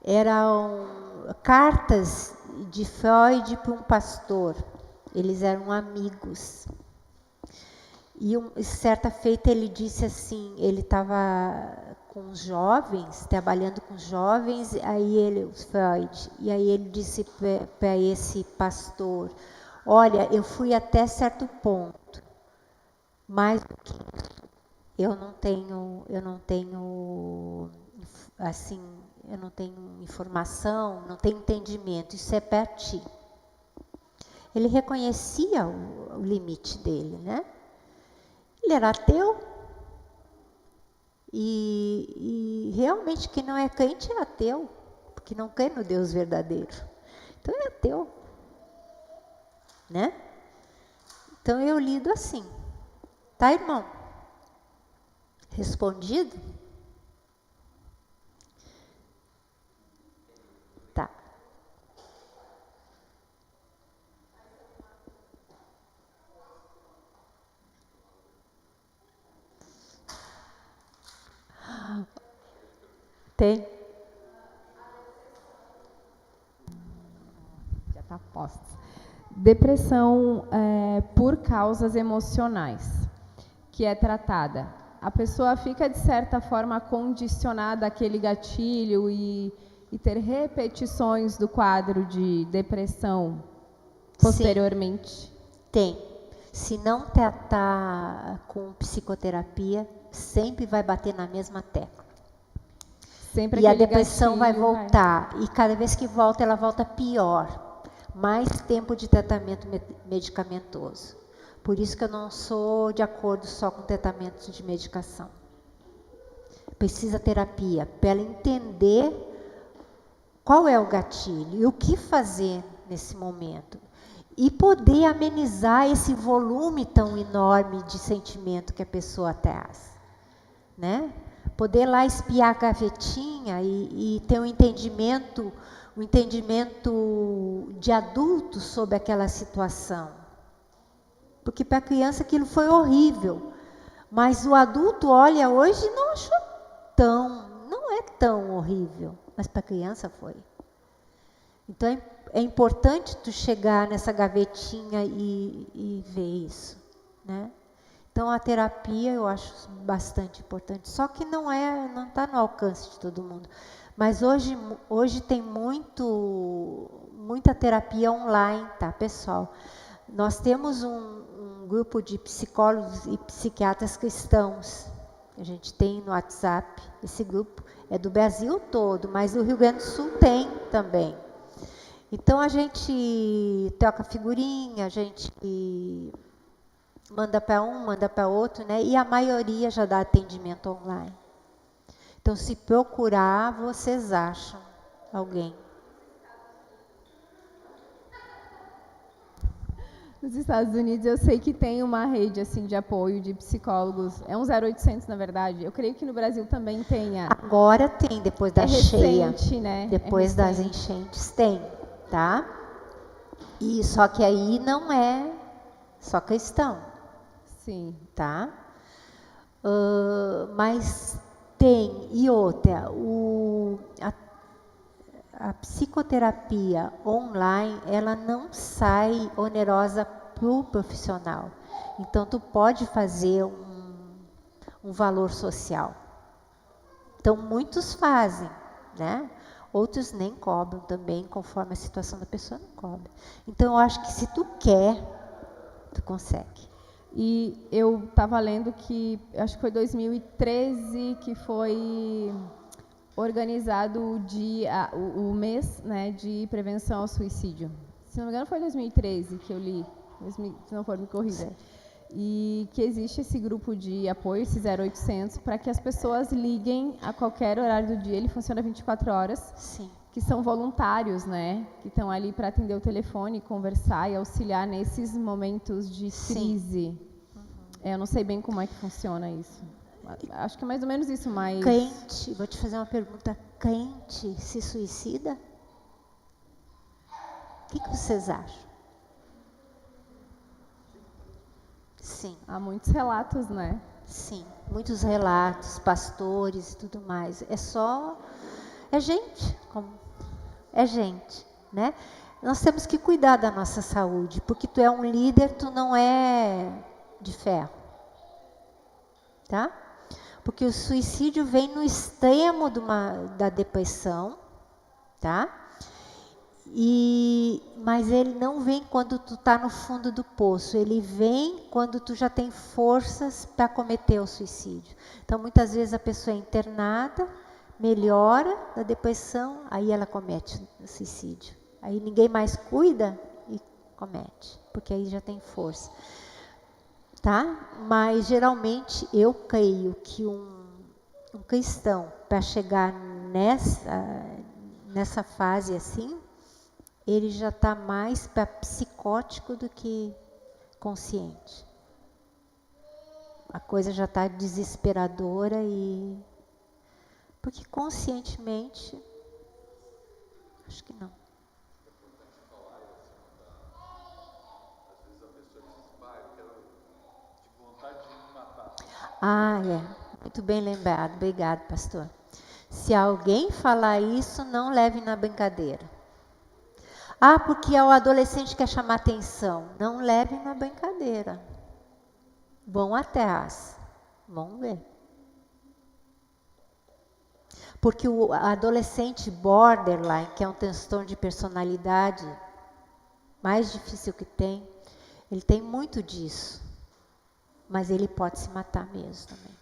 Eram cartas de Freud para um pastor. Eles eram amigos. E certa feita ele disse assim, ele estava com os jovens, trabalhando com os jovens, os Freud, e aí ele disse para esse pastor, olha, eu fui até certo ponto, mas eu não tenho informação, não tenho entendimento, isso é para ti. Ele reconhecia o limite dele, né? Ele era ateu e realmente quem não é crente é ateu, porque não crê no Deus verdadeiro. Então é ateu, né? Então eu lido assim. Tá, irmão? Respondido? Tá. Tem? Já está posta. Depressão por causas emocionais, que é tratada. A pessoa fica, de certa forma, condicionada àquele gatilho e ter repetições do quadro de depressão posteriormente? Sim, tem. Se não tratar com psicoterapia, sempre vai bater na mesma tecla. Sempre e a depressão vai voltar. Vai. E cada vez que volta, ela volta pior. Mais tempo de tratamento medicamentoso. Por isso que eu não sou de acordo só com tratamento de medicação. Precisa terapia para ela entender qual é o gatilho e o que fazer nesse momento. E poder amenizar esse volume tão enorme de sentimento que a pessoa traz. Né? Poder lá espiar a gavetinha e ter um entendimento de adulto sobre aquela situação. Porque para a criança aquilo foi horrível. Mas o adulto olha hoje e não achou não é tão horrível. Mas para a criança foi. Então é importante tu chegar nessa gavetinha e ver isso, né? Então a terapia eu acho bastante importante. Só que não está no alcance de todo mundo. Mas hoje tem muita terapia online, tá, pessoal? Nós temos um grupo de psicólogos e psiquiatras cristãos. A gente tem no WhatsApp, esse grupo é do Brasil todo, mas o Rio Grande do Sul tem também. Então a gente troca figurinha, a gente manda para um, manda para outro, né? E a maioria já dá atendimento online. Então, se procurar, vocês acham alguém. Nos Estados Unidos, eu sei que tem uma rede assim de apoio de psicólogos. É um 0800, na verdade. Eu creio que no Brasil também tenha. Agora tem, depois da cheia. Recente, né? Depois das enchentes tem, tá? E só que aí não é só cristão. Sim. Tá? Mas tem, e outra, a psicoterapia online, ela não sai onerosa para o profissional. Então, tu pode fazer um valor social. Então, muitos fazem, né? Outros nem cobram também, conforme a situação da pessoa, não cobra. Então, eu acho que se tu quer, tu consegue. E eu estava lendo que, acho que foi 2013 que foi organizado o mês, né, de prevenção ao suicídio. Se não me engano, foi 2013 que eu li, se não for, me corrija. E que existe esse grupo de apoio, esse 0800, para que as pessoas liguem a qualquer horário do dia, ele funciona 24 horas. Sim. que são voluntários, né? Que estão ali para atender o telefone, conversar e auxiliar nesses momentos de crise. Eu não sei bem como é que funciona isso. Acho que é mais ou menos isso, mas... Crente, vou te fazer uma pergunta. Crente se suicida? O que vocês acham? Sim. Há muitos relatos, né? Sim, muitos relatos, pastores e tudo mais. É gente, é gente, né? Nós temos que cuidar da nossa saúde, porque tu é um líder, tu não é de ferro, tá? Porque o suicídio vem no extremo da depressão, tá? Mas ele não vem quando tu está no fundo do poço, ele vem quando tu já tem forças para cometer o suicídio. Então, muitas vezes a pessoa é internada, melhora da depressão, aí ela comete o suicídio. Aí ninguém mais cuida e comete, porque aí já tem força. Tá? Mas, geralmente, eu creio que um cristão, para chegar nessa fase assim, ele já está mais para psicótico do que consciente. A coisa já está desesperadora porque conscientemente, acho que não. Muito bem lembrado. Obrigado, pastor. Se alguém falar isso, não leve na brincadeira. Porque o adolescente quer chamar atenção. Não leve na brincadeira. Vão atrás. Vamos ver. Porque o adolescente borderline, que é um transtorno de personalidade mais difícil que tem, ele tem muito disso. Mas ele pode se matar mesmo também.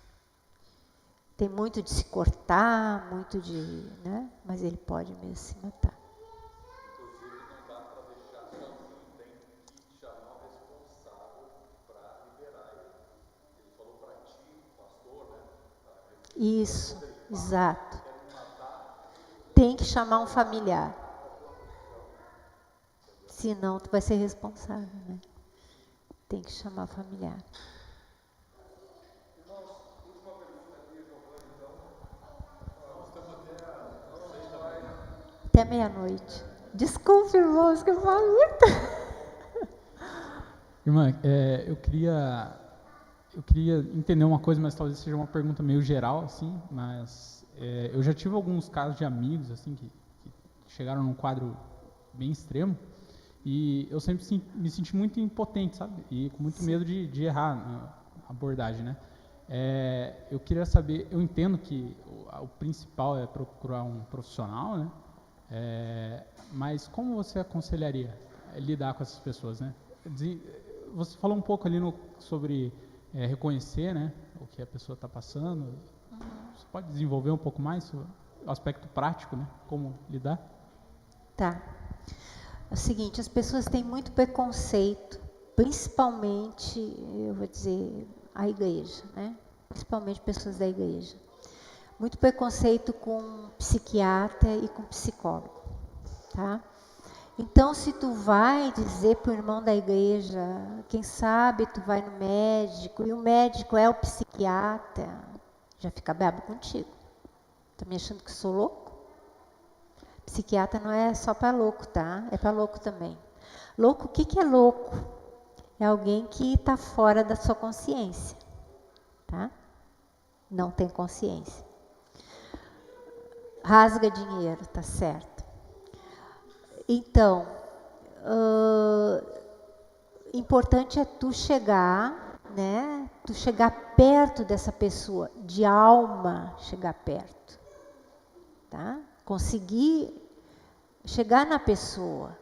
Tem muito de se cortar, muito de... né? Mas ele pode mesmo se matar. Inclusive, não dá para deixar sozinho, tem que chamar o responsável para liberar ele. Ele falou para ti, pastor, né? Isso, exato. Tem que chamar um familiar. Senão, tu vai ser responsável, né? Tem que chamar o familiar. Até meia-noite. Desculpe, irmãos, que eu falo muito. Irmã, eu queria entender uma coisa, mas talvez seja uma pergunta meio geral, assim, mas eu já tive alguns casos de amigos, assim, que chegaram num quadro bem extremo, e eu sempre me senti muito impotente, sabe? E com muito medo de errar na abordagem, né? Eu queria saber, eu entendo que o principal é procurar um profissional, né? Mas como você aconselharia lidar com essas pessoas, né? Você falou um pouco ali sobre reconhecer, né, o que a pessoa está passando. Você pode desenvolver um pouco mais o aspecto prático, né? Como lidar? Tá. É o seguinte, as pessoas têm muito preconceito, principalmente, eu vou dizer, a igreja, né? Principalmente pessoas da igreja. Muito preconceito com psiquiatra e com psicólogo, tá? Então, se tu vai dizer para o irmão da igreja, quem sabe tu vai no médico, e o médico é o psiquiatra, já fica brabo contigo. Tá me achando que sou louco? Psiquiatra não é só para louco, tá? É para louco também. Louco, o que é louco? É alguém que está fora da sua consciência, tá? Não tem consciência. Rasga dinheiro, tá certo. Então, importante é tu chegar, né? Tu chegar perto dessa pessoa, de alma chegar perto, tá? Conseguir chegar na pessoa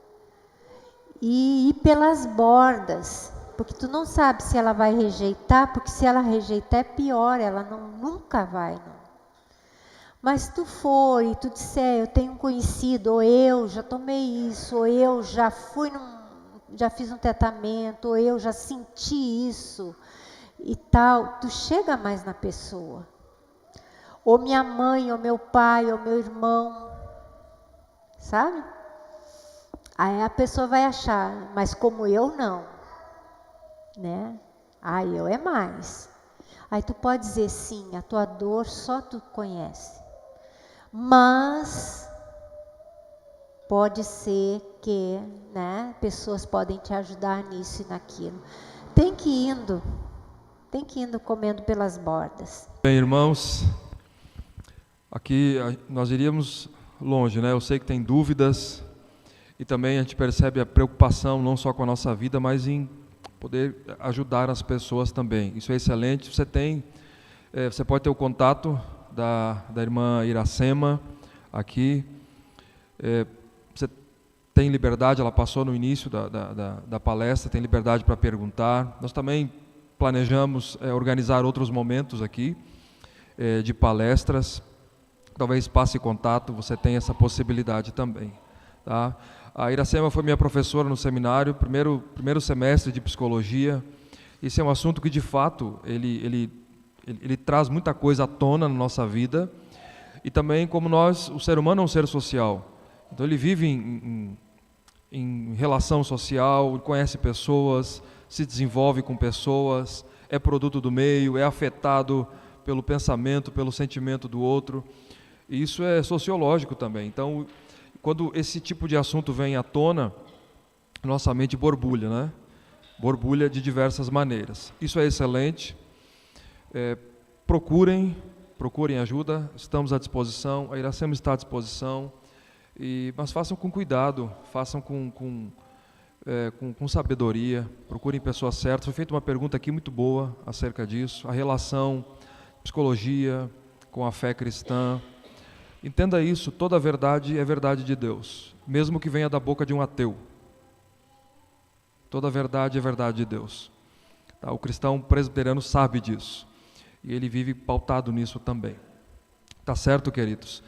e ir pelas bordas, porque tu não sabe se ela vai rejeitar, porque se ela rejeitar é pior, ela nunca vai, não. Mas se tu for e tu disser, eu tenho um conhecido, ou eu já tomei isso, ou eu já já fiz um tratamento, ou eu já senti isso e tal, tu chega mais na pessoa. Ou minha mãe, ou meu pai, ou meu irmão, sabe? Aí a pessoa vai achar, mas como eu não, né? Eu é mais. Aí tu pode dizer sim, a tua dor só tu conhece. Mas pode ser que, né, pessoas podem te ajudar nisso e naquilo. Tem que ir indo comendo pelas bordas. Bem, irmãos, aqui nós iríamos longe, né? Eu sei que tem dúvidas e também a gente percebe a preocupação não só com a nossa vida, mas em poder ajudar as pessoas também. Isso é excelente. Você pode ter o contato da irmã Iracema aqui. Você tem liberdade, ela passou no início da palestra, tem liberdade para perguntar. Nós também planejamos organizar outros momentos aqui de palestras. Talvez passe contato, você tem essa possibilidade também. Tá? A Iracema foi minha professora no seminário, primeiro semestre de psicologia. Esse é um assunto que, de fato, ele traz muita coisa à tona na nossa vida. E também, como o ser humano é um ser social. Então, ele vive em relação social, conhece pessoas, se desenvolve com pessoas, é produto do meio, é afetado pelo pensamento, pelo sentimento do outro. E isso é sociológico também. Então, quando esse tipo de assunto vem à tona, nossa mente borbulha, né? Borbulha de diversas maneiras. Isso é excelente. Procurem ajuda, estamos à disposição, a Iracema está à disposição, mas façam com cuidado, façam com sabedoria, procurem pessoas certas. Foi feita uma pergunta aqui muito boa acerca disso, a relação psicologia com a fé cristã. Entenda isso, toda a verdade é verdade de Deus, mesmo que venha da boca de um ateu. Toda a verdade é verdade de Deus. Tá? O cristão presbiteriano sabe disso, e ele vive pautado nisso também. Tá certo, queridos?